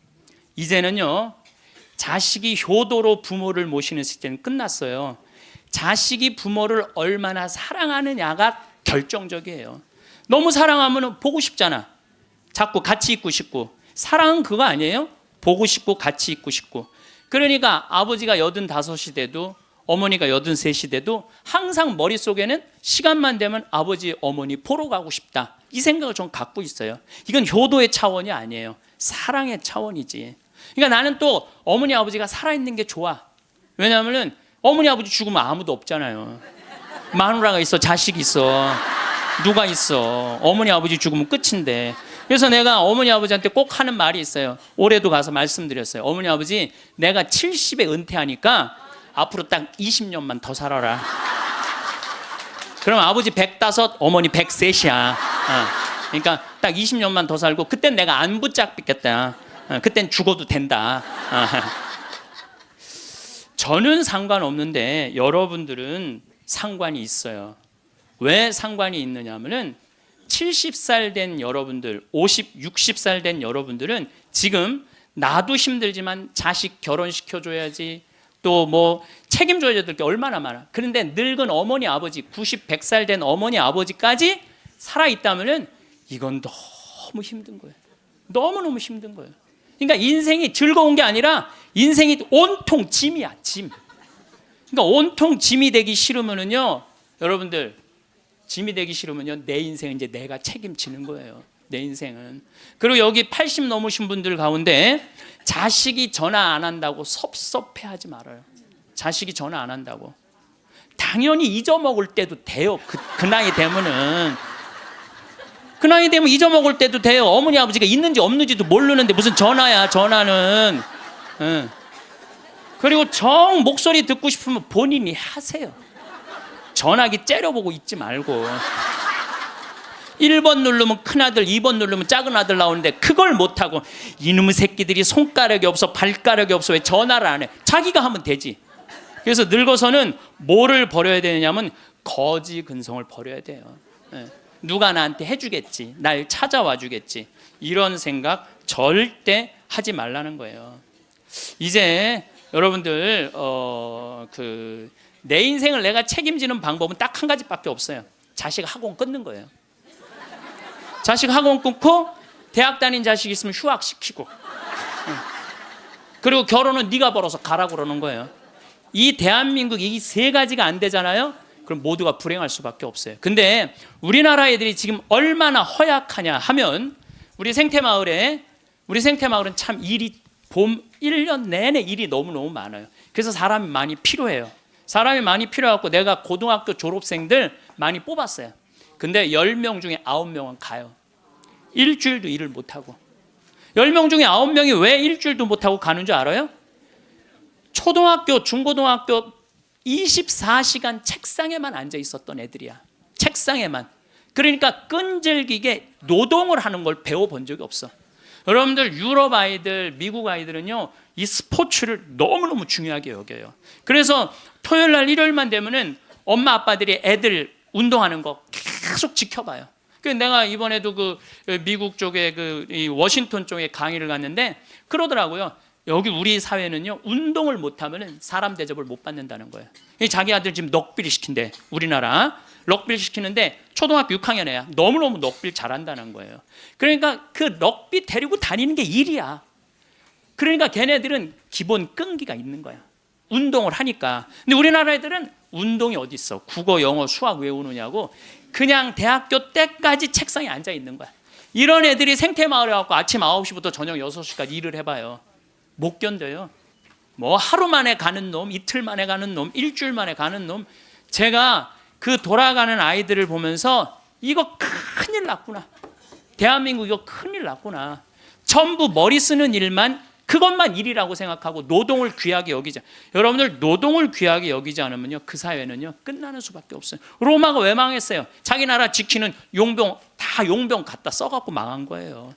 이제는요, 자식이 효도로 부모를 모시는 시대는 끝났어요. 자식이 부모를 얼마나 사랑하느냐가 결정적이에요. 너무 사랑하면 보고 싶잖아. 자꾸 같이 있고 싶고. 사랑은 그거 아니에요? 보고 싶고 같이 있고 싶고. 그러니까 아버지가 85이 돼도 어머니가 83이 돼도 항상 머릿속에는 시간만 되면 아버지, 어머니 보러 가고 싶다. 이 생각을 좀 갖고 있어요. 이건 효도의 차원이 아니에요. 사랑의 차원이지. 그러니까 나는 또 어머니, 아버지가 살아있는 게 좋아. 왜냐하면 어머니, 아버지 죽으면 아무도 없잖아요. 마누라가 있어, 자식이 있어, 누가 있어. 어머니, 아버지 죽으면 끝인데. 그래서 내가 어머니, 아버지한테 꼭 하는 말이 있어요. 올해도 가서 말씀드렸어요. 어머니, 아버지, 내가 70에 은퇴하니까 앞으로 딱 20년만 더 살아라. 그럼 아버지 105, 어머니 103이야. 그러니까 딱 20년만 더 살고 그땐 내가 안 붙잡겠다. 그땐 죽어도 된다. 저는 상관없는데 여러분들은 상관이 있어요. 왜 상관이 있느냐 하면은 70살 된 여러분들, 50, 60살 된 여러분들은 지금 나도 힘들지만 자식 결혼시켜줘야지, 또 뭐 책임져야 될 게 얼마나 많아. 그런데 늙은 어머니, 아버지, 90, 100살 된 어머니, 아버지까지 살아있다면은 이건 너무 힘든 거예요. 너무너무 힘든 거예요. 그러니까 인생이 즐거운 게 아니라 인생이 온통 짐이야, 짐. 그러니까 온통 짐이 되기 싫으면은요, 여러분들, 짐이 되기 싫으면요, 내 인생은 이제 내가 책임지는 거예요. 내 인생은. 그리고 여기 80 넘으신 분들 가운데 자식이 전화 안 한다고 섭섭해하지 말아요. 자식이 전화 안 한다고. 당연히 잊어먹을 때도 돼요. 그 나이 되면은. 그 나이 되면 잊어먹을 때도 돼요. 어머니, 아버지가 있는지 없는지도 모르는데 무슨 전화야, 전화는. 그리고 정 목소리 듣고 싶으면 본인이 하세요. 전화기 째려보고 있지 말고. 1번 누르면 큰아들, 2번 누르면 작은아들 나오는데 그걸 못하고 이놈의 새끼들이 손가락이 없어, 발가락이 없어, 왜 전화를 안 해? 자기가 하면 되지. 그래서 늙어서는 뭐를 버려야 되냐면 거지 근성을 버려야 돼요. 누가 나한테 해주겠지, 날 찾아와 주겠지, 이런 생각 절대 하지 말라는 거예요. 이제 여러분들 내 인생을 내가 책임지는 방법은 딱 한 가지밖에 없어요. 자식 학원 끊는 거예요. 자식 학원 끊고 대학 다닌 자식 있으면 휴학시키고, 그리고 결혼은 네가 벌어서 가라고 그러는 거예요. 이 대한민국 이 세 가지가 안 되잖아요. 그럼 모두가 불행할 수밖에 없어요. 근데 우리나라 애들이 지금 얼마나 허약하냐 하면 우리 생태마을은 참 일이 1년 내내 일이 너무너무 많아요. 그래서 사람이 많이 필요해요. 사람이 많이 필요해갖고 내가 고등학교 졸업생들 많이 뽑았어요. 근데 10명 중에 9명은 가요. 일주일도 일을 못하고. 10명 중에 9명이 왜 일주일도 못하고 가는 줄 알아요? 초등학교, 중고등학교 24시간 책상에만 앉아 있었던 애들이야. 책상에만. 그러니까 끈질기게 노동을 하는 걸 배워본 적이 없어. 여러분들, 유럽 아이들, 미국 아이들은요, 이 스포츠를 너무너무 중요하게 여겨요. 그래서 토요일 날, 일요일만 되면은 엄마 아빠들이 애들 운동하는 거 계속 지켜봐요. 내가 이번에도 미국 쪽에 이 워싱턴 쪽에 강의를 갔는데 그러더라고요. 여기 우리 사회는요, 운동을 못하면 사람 대접을 못 받는다는 거예요. 자기 아들 지금 럭비를 시킨대. 우리나라 럭비를 시키는데 초등학교 6학년 애야. 너무너무 럭비를 잘한다는 거예요. 그러니까 그 럭비 데리고 다니는 게 일이야. 그러니까 걔네들은 기본 끈기가 있는 거야. 운동을 하니까. 근데 우리나라 애들은 운동이 어디 있어? 국어, 영어, 수학 외우느냐고 그냥 대학교 때까지 책상에 앉아 있는 거야. 이런 애들이 생태마을에 와서 아침 9시부터 저녁 6시까지 일을 해봐요. 못 견뎌요. 뭐 하루 만에 가는 놈, 이틀 만에 가는 놈, 일주일 만에 가는 놈. 제가 그 돌아가는 아이들을 보면서 이거 큰일 났구나. 대한민국 이거 큰일 났구나. 전부 머리 쓰는 일만, 그것만 일이라고 생각하고 노동을 귀하게 여기지. 여러분들 노동을 귀하게 여기지 않으면요, 그 사회는요 끝나는 수밖에 없어요. 로마가 왜 망했어요? 자기 나라 지키는 용병 다 용병 갖다 써갖고 망한 거예요.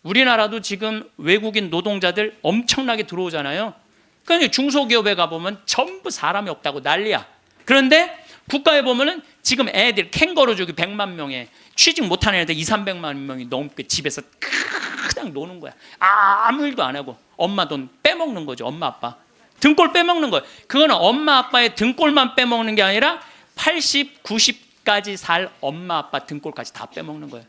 우리나라도 지금 외국인 노동자들 엄청나게 들어오잖아요. 그러니까 중소기업에 가보면 전부 사람이 없다고 난리야. 그런데 국가에 보면은 지금 애들 캥거루족이 100만 명에 취직 못하는 애들 200~300만 명이 넘게 집에서 그냥 노는 거야. 아무 일도 안 하고 엄마 돈 빼먹는 거죠. 엄마 아빠 등골 빼먹는 거예요. 그거는 엄마 아빠의 등골만 빼먹는 게 아니라 80, 90까지 살 엄마 아빠 등골까지 다 빼먹는 거예요.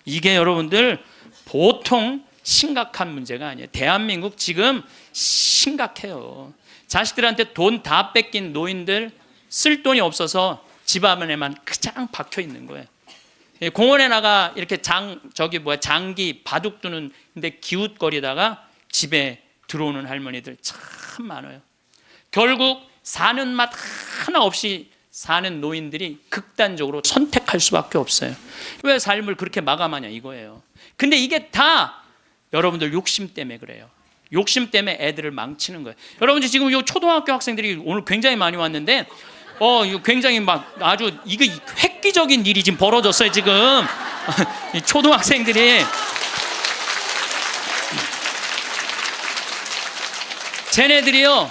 이게 여러분들 보통 심각한 문제가 아니에요. 대한민국 지금 심각해요. 자식들한테 돈 다 뺏긴 노인들, 쓸 돈이 없어서 집 안에만 그냥 박혀 있는 거예요. 공원에 나가 이렇게 장기 바둑 두는 데 기웃거리다가 집에 들어오는 할머니들 참 많아요. 결국 사는 맛 하나 없이 사는 노인들이 극단적으로 선택할 수밖에 없어요. 왜 삶을 그렇게 마감하냐 이거예요. 근데 이게 다 여러분들 욕심 때문에 그래요. 욕심 때문에 애들을 망치는 거예요. 여러분들 지금 이 초등학교 학생들이 오늘 굉장히 많이 왔는데 이거 굉장히 막 아주 이거 획기적인 일이 지금 벌어졌어요. 지금 이 초등학생들이 쟤네들이요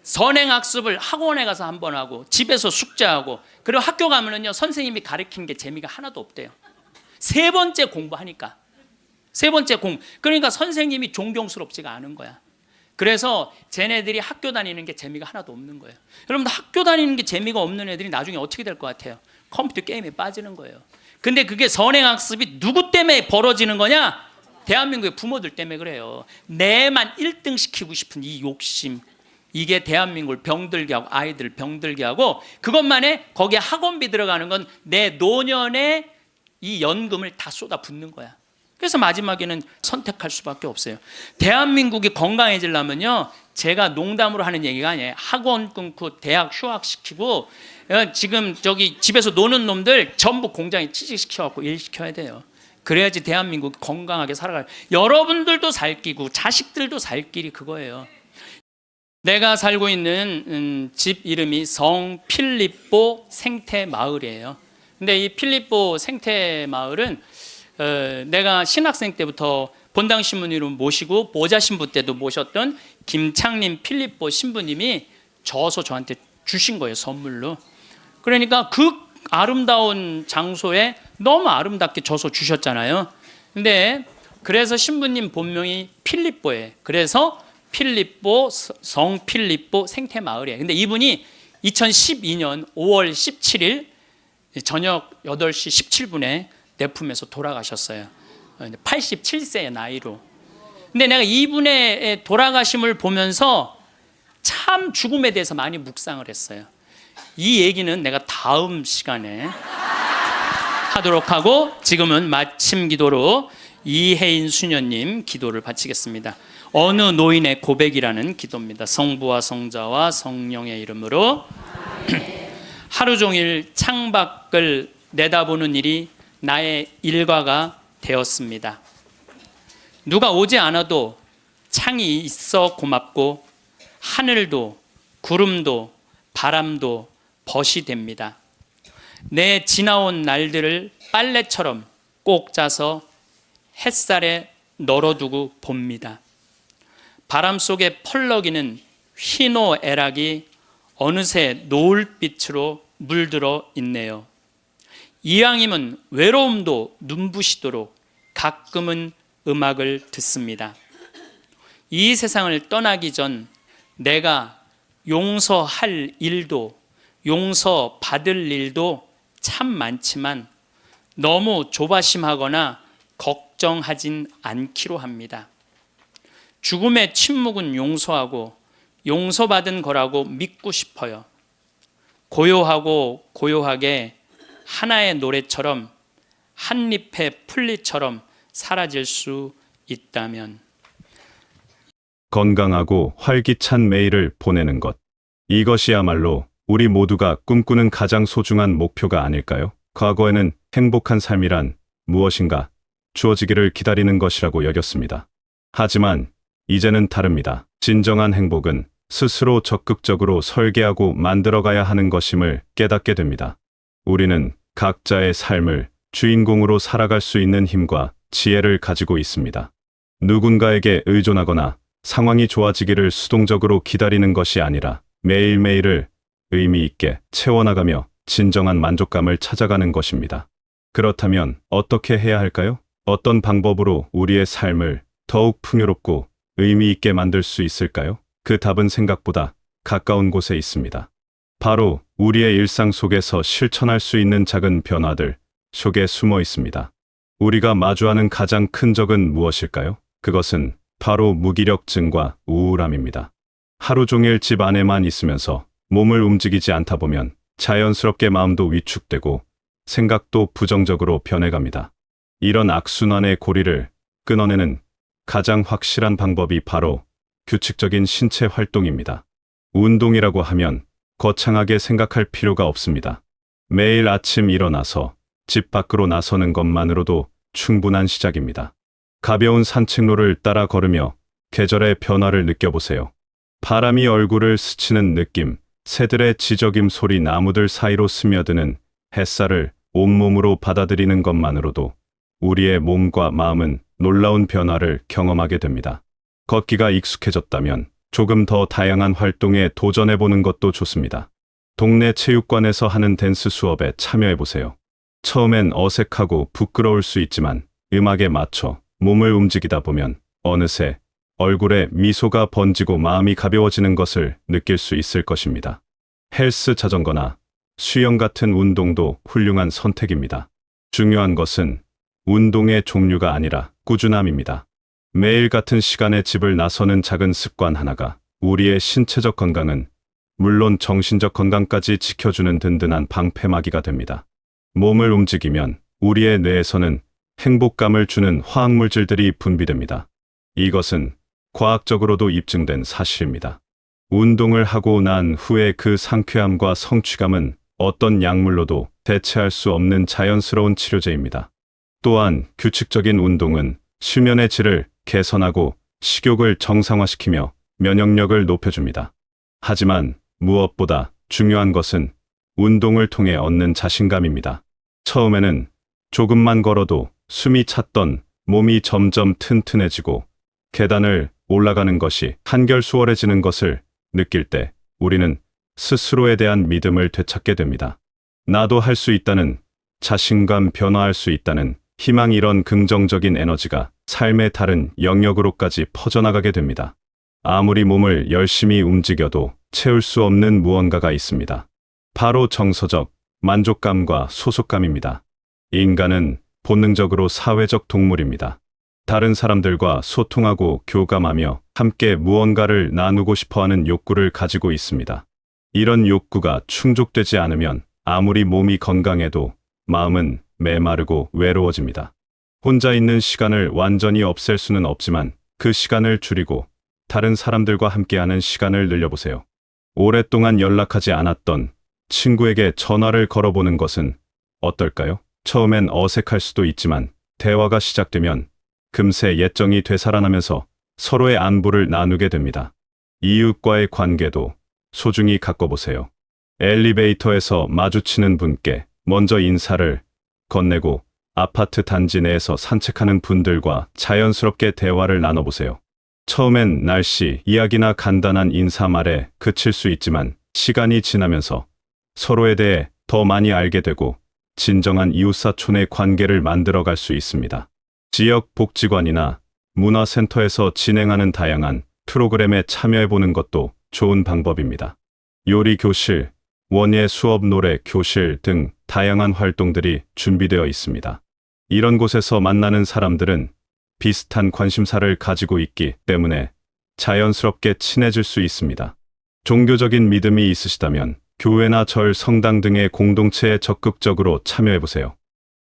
선행학습을 학원에 가서 한 번 하고 집에서 숙제하고 그리고 학교 가면은요 선생님이 가르치는 게 재미가 하나도 없대요. 세 번째 공부하니까 세 번째 그러니까 선생님이 존경스럽지가 않은 거야. 그래서 쟤네들이 학교 다니는 게 재미가 하나도 없는 거예요. 여러분들 학교 다니는 게 재미가 없는 애들이 나중에 어떻게 될 것 같아요? 컴퓨터 게임에 빠지는 거예요. 근데 그게 선행학습이 누구 때문에 벌어지는 거냐? 대한민국의 부모들 때문에 그래요. 내만 1등 시키고 싶은 이 욕심, 이게 대한민국을 병들게 하고 아이들 병들게 하고 그것만에 거기에 학원비 들어가는 건 내 노년의 이 연금을 다 쏟아붓는 거야. 그래서 마지막에는 선택할 수밖에 없어요. 대한민국이 건강해지려면요 제가 농담으로 하는 얘기가 아니에요. 학원 끊고 대학 휴학시키고 지금 저기 집에서 노는 놈들 전부 공장에 취직시켜갖고 일시켜야 돼요. 그래야지 대한민국이 건강하게 살아가요. 여러분들도 살 끼고 자식들도 살 길이 그거예요. 내가 살고 있는 집 이름이 성 필립보 생태마을이에요. 근데 이 필립보 생태마을은 내가 신학생 때부터 본당 신부님을 모시고 보좌 신부 때도 모셨던 김창림 필립보 신부님이 저서 저한테 주신 거예요, 선물로. 그러니까 그 아름다운 장소에 너무 아름답게 저서 주셨잖아요. 근데 그래서 신부님 본명이 필립보예요. 그래서 필립보 성 필립보 생태마을이에요. 근데 이분이 2012년 5월 17일 저녁 8시 17분에 내 품에서 돌아가셨어요. 87세의 나이로. 근데 내가 이분의 돌아가심을 보면서 참 죽음에 대해서 많이 묵상을 했어요. 이 얘기는 내가 다음 시간에 하도록 하고 지금은 마침 기도로 이혜인 수녀님 기도를 바치겠습니다. 어느 노인의 고백이라는 기도입니다. 성부와 성자와 성령의 이름으로. 하루 종일 창밖을 내다보는 일이 나의 일과가 되었습니다. 누가 오지 않아도 창이 있어 고맙고 하늘도 구름도 바람도 벗이 됩니다. 내 지나온 날들을 빨래처럼 꼭 짜서 햇살에 널어두고 봅니다. 바람 속에 펄럭이는 휘노애락이 어느새 노을빛으로 물들어 있네요. 이왕이면 외로움도 눈부시도록 가끔은 음악을 듣습니다. 이 세상을 떠나기 전 내가 용서할 일도 용서받을 일도 참 많지만 너무 조바심하거나 걱정하진 않기로 합니다. 죽음의 침묵은 용서하고 용서받은 거라고 믿고 싶어요. 고요하고 고요하게 하나의 노래처럼 한 잎의 풀잎처럼 사라질 수 있다면. 건강하고 활기찬 매일을 보내는 것. 이것이야말로 우리 모두가 꿈꾸는 가장 소중한 목표가 아닐까요? 과거에는 행복한 삶이란 무엇인가 주어지기를 기다리는 것이라고 여겼습니다. 하지만 이제는 다릅니다. 진정한 행복은 스스로 적극적으로 설계하고 만들어가야 하는 것임을 깨닫게 됩니다. 우리는 각자의 삶을 주인공으로 살아갈 수 있는 힘과 지혜를 가지고 있습니다. 누군가에게 의존하거나 상황이 좋아지기를 수동적으로 기다리는 것이 아니라 매일매일을 의미 있게 채워나가며 진정한 만족감을 찾아가는 것입니다. 그렇다면 어떻게 해야 할까요? 어떤 방법으로 우리의 삶을 더욱 풍요롭고 의미 있게 만들 수 있을까요? 그 답은 생각보다 가까운 곳에 있습니다. 바로 우리의 일상 속에서 실천할 수 있는 작은 변화들 속에 숨어 있습니다. 우리가 마주하는 가장 큰 적은 무엇일까요? 그것은 바로 무기력증과 우울함입니다. 하루 종일 집 안에만 있으면서 몸을 움직이지 않다 보면 자연스럽게 마음도 위축되고 생각도 부정적으로 변해갑니다. 이런 악순환의 고리를 끊어내는 가장 확실한 방법이 바로 규칙적인 신체 활동입니다. 운동이라고 하면 거창하게 생각할 필요가 없습니다. 매일 아침 일어나서 집 밖으로 나서는 것만으로도 충분한 시작입니다. 가벼운 산책로를 따라 걸으며 계절의 변화를 느껴보세요. 바람이 얼굴을 스치는 느낌, 새들의 지저귐 소리, 나무들 사이로 스며드는 햇살을 온몸으로 받아들이는 것만으로도 우리의 몸과 마음은 놀라운 변화를 경험하게 됩니다. 걷기가 익숙해졌다면 조금 더 다양한 활동에 도전해보는 것도 좋습니다. 동네 체육관에서 하는 댄스 수업에 참여해보세요. 처음엔 어색하고 부끄러울 수 있지만 음악에 맞춰 몸을 움직이다 보면 어느새 얼굴에 미소가 번지고 마음이 가벼워지는 것을 느낄 수 있을 것입니다. 헬스 자전거나 수영 같은 운동도 훌륭한 선택입니다. 중요한 것은 운동의 종류가 아니라 꾸준함입니다. 매일 같은 시간에 집을 나서는 작은 습관 하나가 우리의 신체적 건강은 물론 정신적 건강까지 지켜주는 든든한 방패막이가 됩니다. 몸을 움직이면 우리의 뇌에서는 행복감을 주는 화학물질들이 분비됩니다. 이것은 과학적으로도 입증된 사실입니다. 운동을 하고 난 후에 그 상쾌함과 성취감은 어떤 약물로도 대체할 수 없는 자연스러운 치료제입니다. 또한 규칙적인 운동은 수면의 질을 개선하고 식욕을 정상화시키며 면역력을 높여줍니다. 하지만 무엇보다 중요한 것은 운동을 통해 얻는 자신감입니다. 처음에는 조금만 걸어도 숨이 찼던 몸이 점점 튼튼해지고 계단을 올라가는 것이 한결 수월해지는 것을 느낄 때 우리는 스스로에 대한 믿음을 되찾게 됩니다. 나도 할 수 있다는 자신감, 변화할 수 있다는 희망, 이런 긍정적인 에너지가 삶의 다른 영역으로까지 퍼져나가게 됩니다. 아무리 몸을 열심히 움직여도 채울 수 없는 무언가가 있습니다. 바로 정서적 만족감과 소속감입니다. 인간은 본능적으로 사회적 동물입니다. 다른 사람들과 소통하고 교감하며 함께 무언가를 나누고 싶어하는 욕구를 가지고 있습니다. 이런 욕구가 충족되지 않으면 아무리 몸이 건강해도 마음은 메마르고 외로워집니다. 혼자 있는 시간을 완전히 없앨 수는 없지만 그 시간을 줄이고 다른 사람들과 함께하는 시간을 늘려보세요. 오랫동안 연락하지 않았던 친구에게 전화를 걸어보는 것은 어떨까요? 처음엔 어색할 수도 있지만 대화가 시작되면 금세 옛정이 되살아나면서 서로의 안부를 나누게 됩니다. 이웃과의 관계도 소중히 가꿔보세요. 엘리베이터에서 마주치는 분께 먼저 인사를 건네고 아파트 단지 내에서 산책하는 분들과 자연스럽게 대화를 나눠보세요. 처음엔 날씨 이야기나 간단한 인사말에 그칠 수 있지만 시간이 지나면서 서로에 대해 더 많이 알게 되고 진정한 이웃사촌의 관계를 만들어갈 수 있습니다. 지역 복지관이나 문화센터에서 진행하는 다양한 프로그램에 참여해보는 것도 좋은 방법입니다. 요리 교실, 원예 수업, 노래 교실 등 다양한 활동들이 준비되어 있습니다. 이런 곳에서 만나는 사람들은 비슷한 관심사를 가지고 있기 때문에 자연스럽게 친해질 수 있습니다. 종교적인 믿음이 있으시다면 교회나 절, 성당 등의 공동체에 적극적으로 참여해보세요.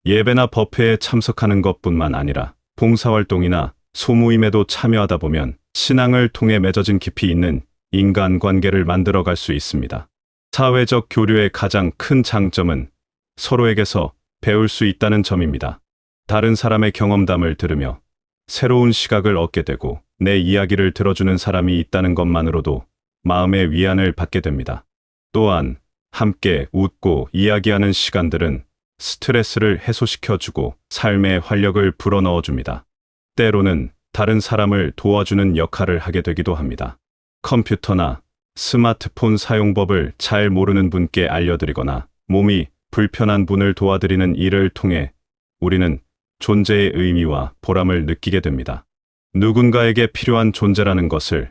예배나 법회에 참석하는 것뿐만 아니라 봉사활동이나 소모임에도 참여하다 보면 신앙을 통해 맺어진 깊이 있는 인간관계를 만들어갈 수 있습니다. 사회적 교류의 가장 큰 장점은 서로에게서 배울 수 있다는 점입니다. 다른 사람의 경험담을 들으며 새로운 시각을 얻게 되고 내 이야기를 들어주는 사람이 있다는 것만으로도 마음의 위안을 받게 됩니다. 또한 함께 웃고 이야기하는 시간들은 스트레스를 해소시켜주고 삶의 활력을 불어넣어줍니다. 때로는 다른 사람을 도와주는 역할을 하게 되기도 합니다. 컴퓨터나 스마트폰 사용법을 잘 모르는 분께 알려드리거나 몸이 불편한 분을 도와드리는 일을 통해 우리는 존재의 의미와 보람을 느끼게 됩니다. 누군가에게 필요한 존재라는 것을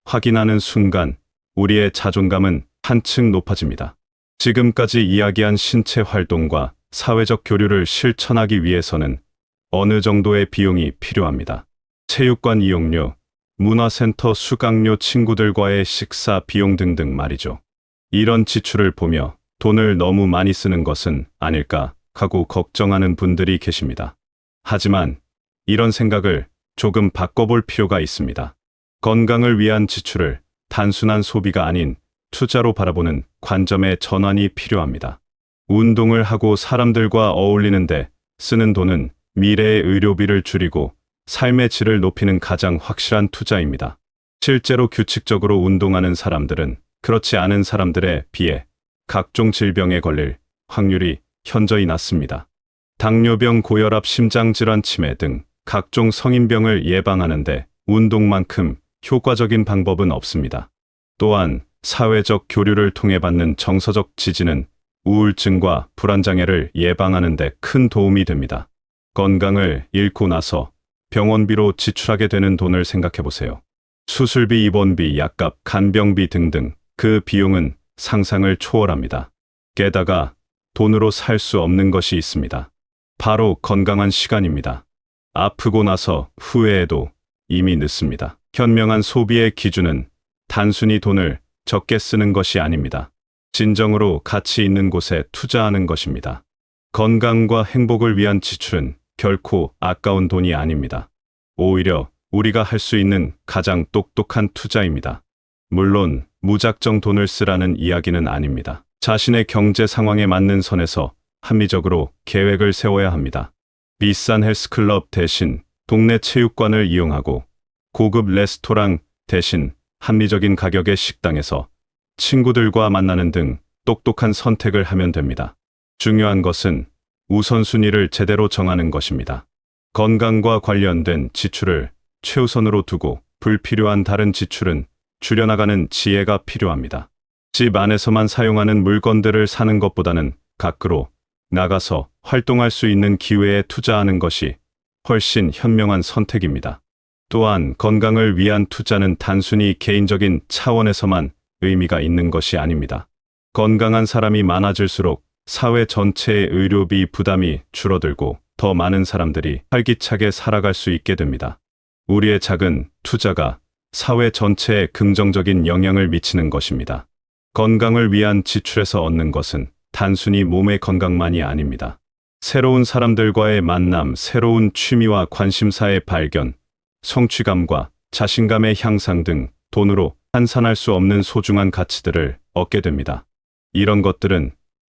확인하는 순간 우리의 자존감은 한층 높아집니다. 지금까지 이야기한 신체 활동과 사회적 교류를 실천하기 위해서는 어느 정도의 비용이 필요합니다. 체육관 이용료, 문화센터 수강료, 친구들과의 식사 비용 등등 말이죠. 이런 지출을 보며 돈을 너무 많이 쓰는 것은 아닐까 하고 걱정하는 분들이 계십니다. 하지만 이런 생각을 조금 바꿔볼 필요가 있습니다. 건강을 위한 지출을 단순한 소비가 아닌 투자로 바라보는 관점의 전환이 필요합니다. 운동을 하고 사람들과 어울리는데 쓰는 돈은 미래의 의료비를 줄이고 삶의 질을 높이는 가장 확실한 투자입니다. 실제로 규칙적으로 운동하는 사람들은 그렇지 않은 사람들에 비해 각종 질병에 걸릴 확률이 현저히 낮습니다. 당뇨병, 고혈압, 심장질환, 치매 등 각종 성인병을 예방하는데 운동만큼 효과적인 방법은 없습니다. 또한 사회적 교류를 통해 받는 정서적 지지는 우울증과 불안장애를 예방하는 데 큰 도움이 됩니다. 건강을 잃고 나서 병원비로 지출하게 되는 돈을 생각해 보세요. 수술비, 입원비, 약값, 간병비 등등 그 비용은 상상을 초월합니다. 게다가 돈으로 살 수 없는 것이 있습니다. 바로 건강한 시간입니다. 아프고 나서 후회해도 이미 늦습니다. 현명한 소비의 기준은 단순히 돈을 적게 쓰는 것이 아닙니다. 진정으로 가치 있는 곳에 투자하는 것입니다. 건강과 행복을 위한 지출은 결코 아까운 돈이 아닙니다. 오히려 우리가 할 수 있는 가장 똑똑한 투자입니다. 물론 무작정 돈을 쓰라는 이야기는 아닙니다. 자신의 경제 상황에 맞는 선에서 합리적으로 계획을 세워야 합니다. 비싼 헬스클럽 대신 동네 체육관을 이용하고 고급 레스토랑 대신 합리적인 가격의 식당에서 친구들과 만나는 등 똑똑한 선택을 하면 됩니다. 중요한 것은 우선순위를 제대로 정하는 것입니다. 건강과 관련된 지출을 최우선으로 두고 불필요한 다른 지출은 줄여나가는 지혜가 필요합니다. 집 안에서만 사용하는 물건들을 사는 것보다는 밖으로 나가서 활동할 수 있는 기회에 투자하는 것이 훨씬 현명한 선택입니다. 또한 건강을 위한 투자는 단순히 개인적인 차원에서만 의미가 있는 것이 아닙니다. 건강한 사람이 많아질수록 사회 전체의 의료비 부담이 줄어들고 더 많은 사람들이 활기차게 살아갈 수 있게 됩니다. 우리의 작은 투자가 사회 전체에 긍정적인 영향을 미치는 것입니다. 건강을 위한 지출에서 얻는 것은 단순히 몸의 건강만이 아닙니다. 새로운 사람들과의 만남, 새로운 취미와 관심사의 발견, 성취감과 자신감의 향상 등 돈으로 환산할 수 없는 소중한 가치들을 얻게 됩니다. 이런 것들은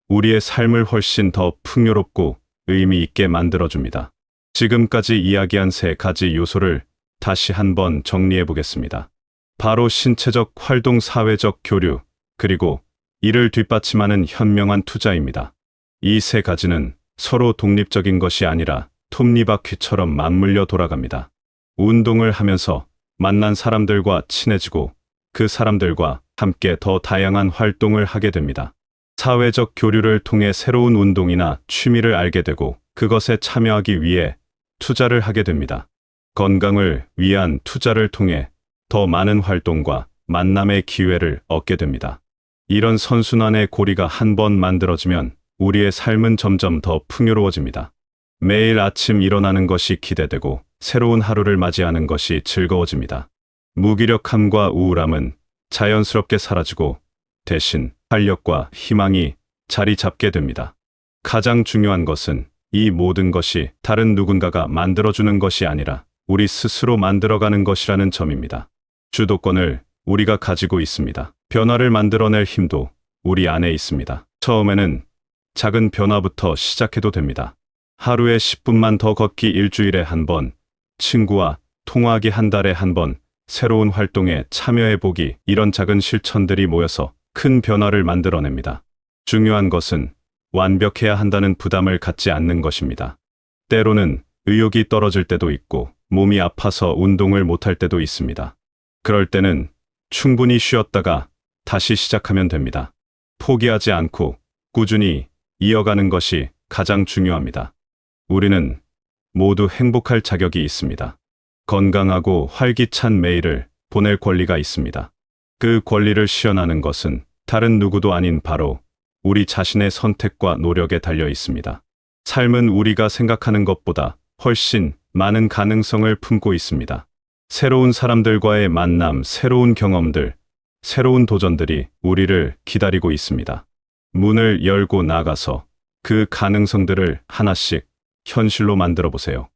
우리의 삶을 훨씬 더 풍요롭고 의미 있게 만들어줍니다. 지금까지 이야기한 3가지 요소를 다시 한번 정리해 보겠습니다. 바로 신체적 활동, 사회적 교류, 그리고 이를 뒷받침하는 현명한 투자입니다. 이 3가지는 서로 독립적인 것이 아니라 톱니바퀴처럼 맞물려 돌아갑니다. 운동을 하면서 만난 사람들과 친해지고 그 사람들과 함께 더 다양한 활동을 하게 됩니다. 사회적 교류를 통해 새로운 운동이나 취미를 알게 되고 그것에 참여하기 위해 투자를 하게 됩니다. 건강을 위한 투자를 통해 더 많은 활동과 만남의 기회를 얻게 됩니다. 이런 선순환의 고리가 한번 만들어지면 우리의 삶은 점점 더 풍요로워집니다. 매일 아침 일어나는 것이 기대되고 새로운 하루를 맞이하는 것이 즐거워집니다. 무기력함과 우울함은 자연스럽게 사라지고 대신 활력과 희망이 자리 잡게 됩니다. 가장 중요한 것은 이 모든 것이 다른 누군가가 만들어주는 것이 아니라 우리 스스로 만들어가는 것이라는 점입니다. 주도권을 우리가 가지고 있습니다. 변화를 만들어낼 힘도 우리 안에 있습니다. 처음에는 작은 변화부터 시작해도 됩니다. 하루에 10분만 더 걷기 일주일에 한 번, 친구와 통화하기 한 달에 한 번, 새로운 활동에 참여해보기, 이런 작은 실천들이 모여서 큰 변화를 만들어냅니다. 중요한 것은 완벽해야 한다는 부담을 갖지 않는 것입니다. 때로는 의욕이 떨어질 때도 있고 몸이 아파서 운동을 못할 때도 있습니다. 그럴 때는 충분히 쉬었다가 다시 시작하면 됩니다. 포기하지 않고 꾸준히 이어가는 것이 가장 중요합니다. 우리는 모두 행복할 자격이 있습니다. 건강하고 활기찬 매일을 보낼 권리가 있습니다. 그 권리를 실현하는 것은 다른 누구도 아닌 바로 우리 자신의 선택과 노력에 달려 있습니다. 삶은 우리가 생각하는 것보다 훨씬 많은 가능성을 품고 있습니다. 새로운 사람들과의 만남, 새로운 경험들, 새로운 도전들이 우리를 기다리고 있습니다. 문을 열고 나가서 그 가능성들을 하나씩 현실로 만들어 보세요.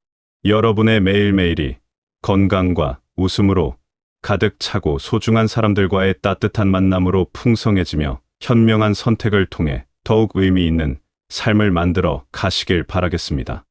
여러분의 매일매일이 건강과 웃음으로 가득 차고 소중한 사람들과의 따뜻한 만남으로 풍성해지며 현명한 선택을 통해 더욱 의미 있는 삶을 만들어 가시길 바라겠습니다.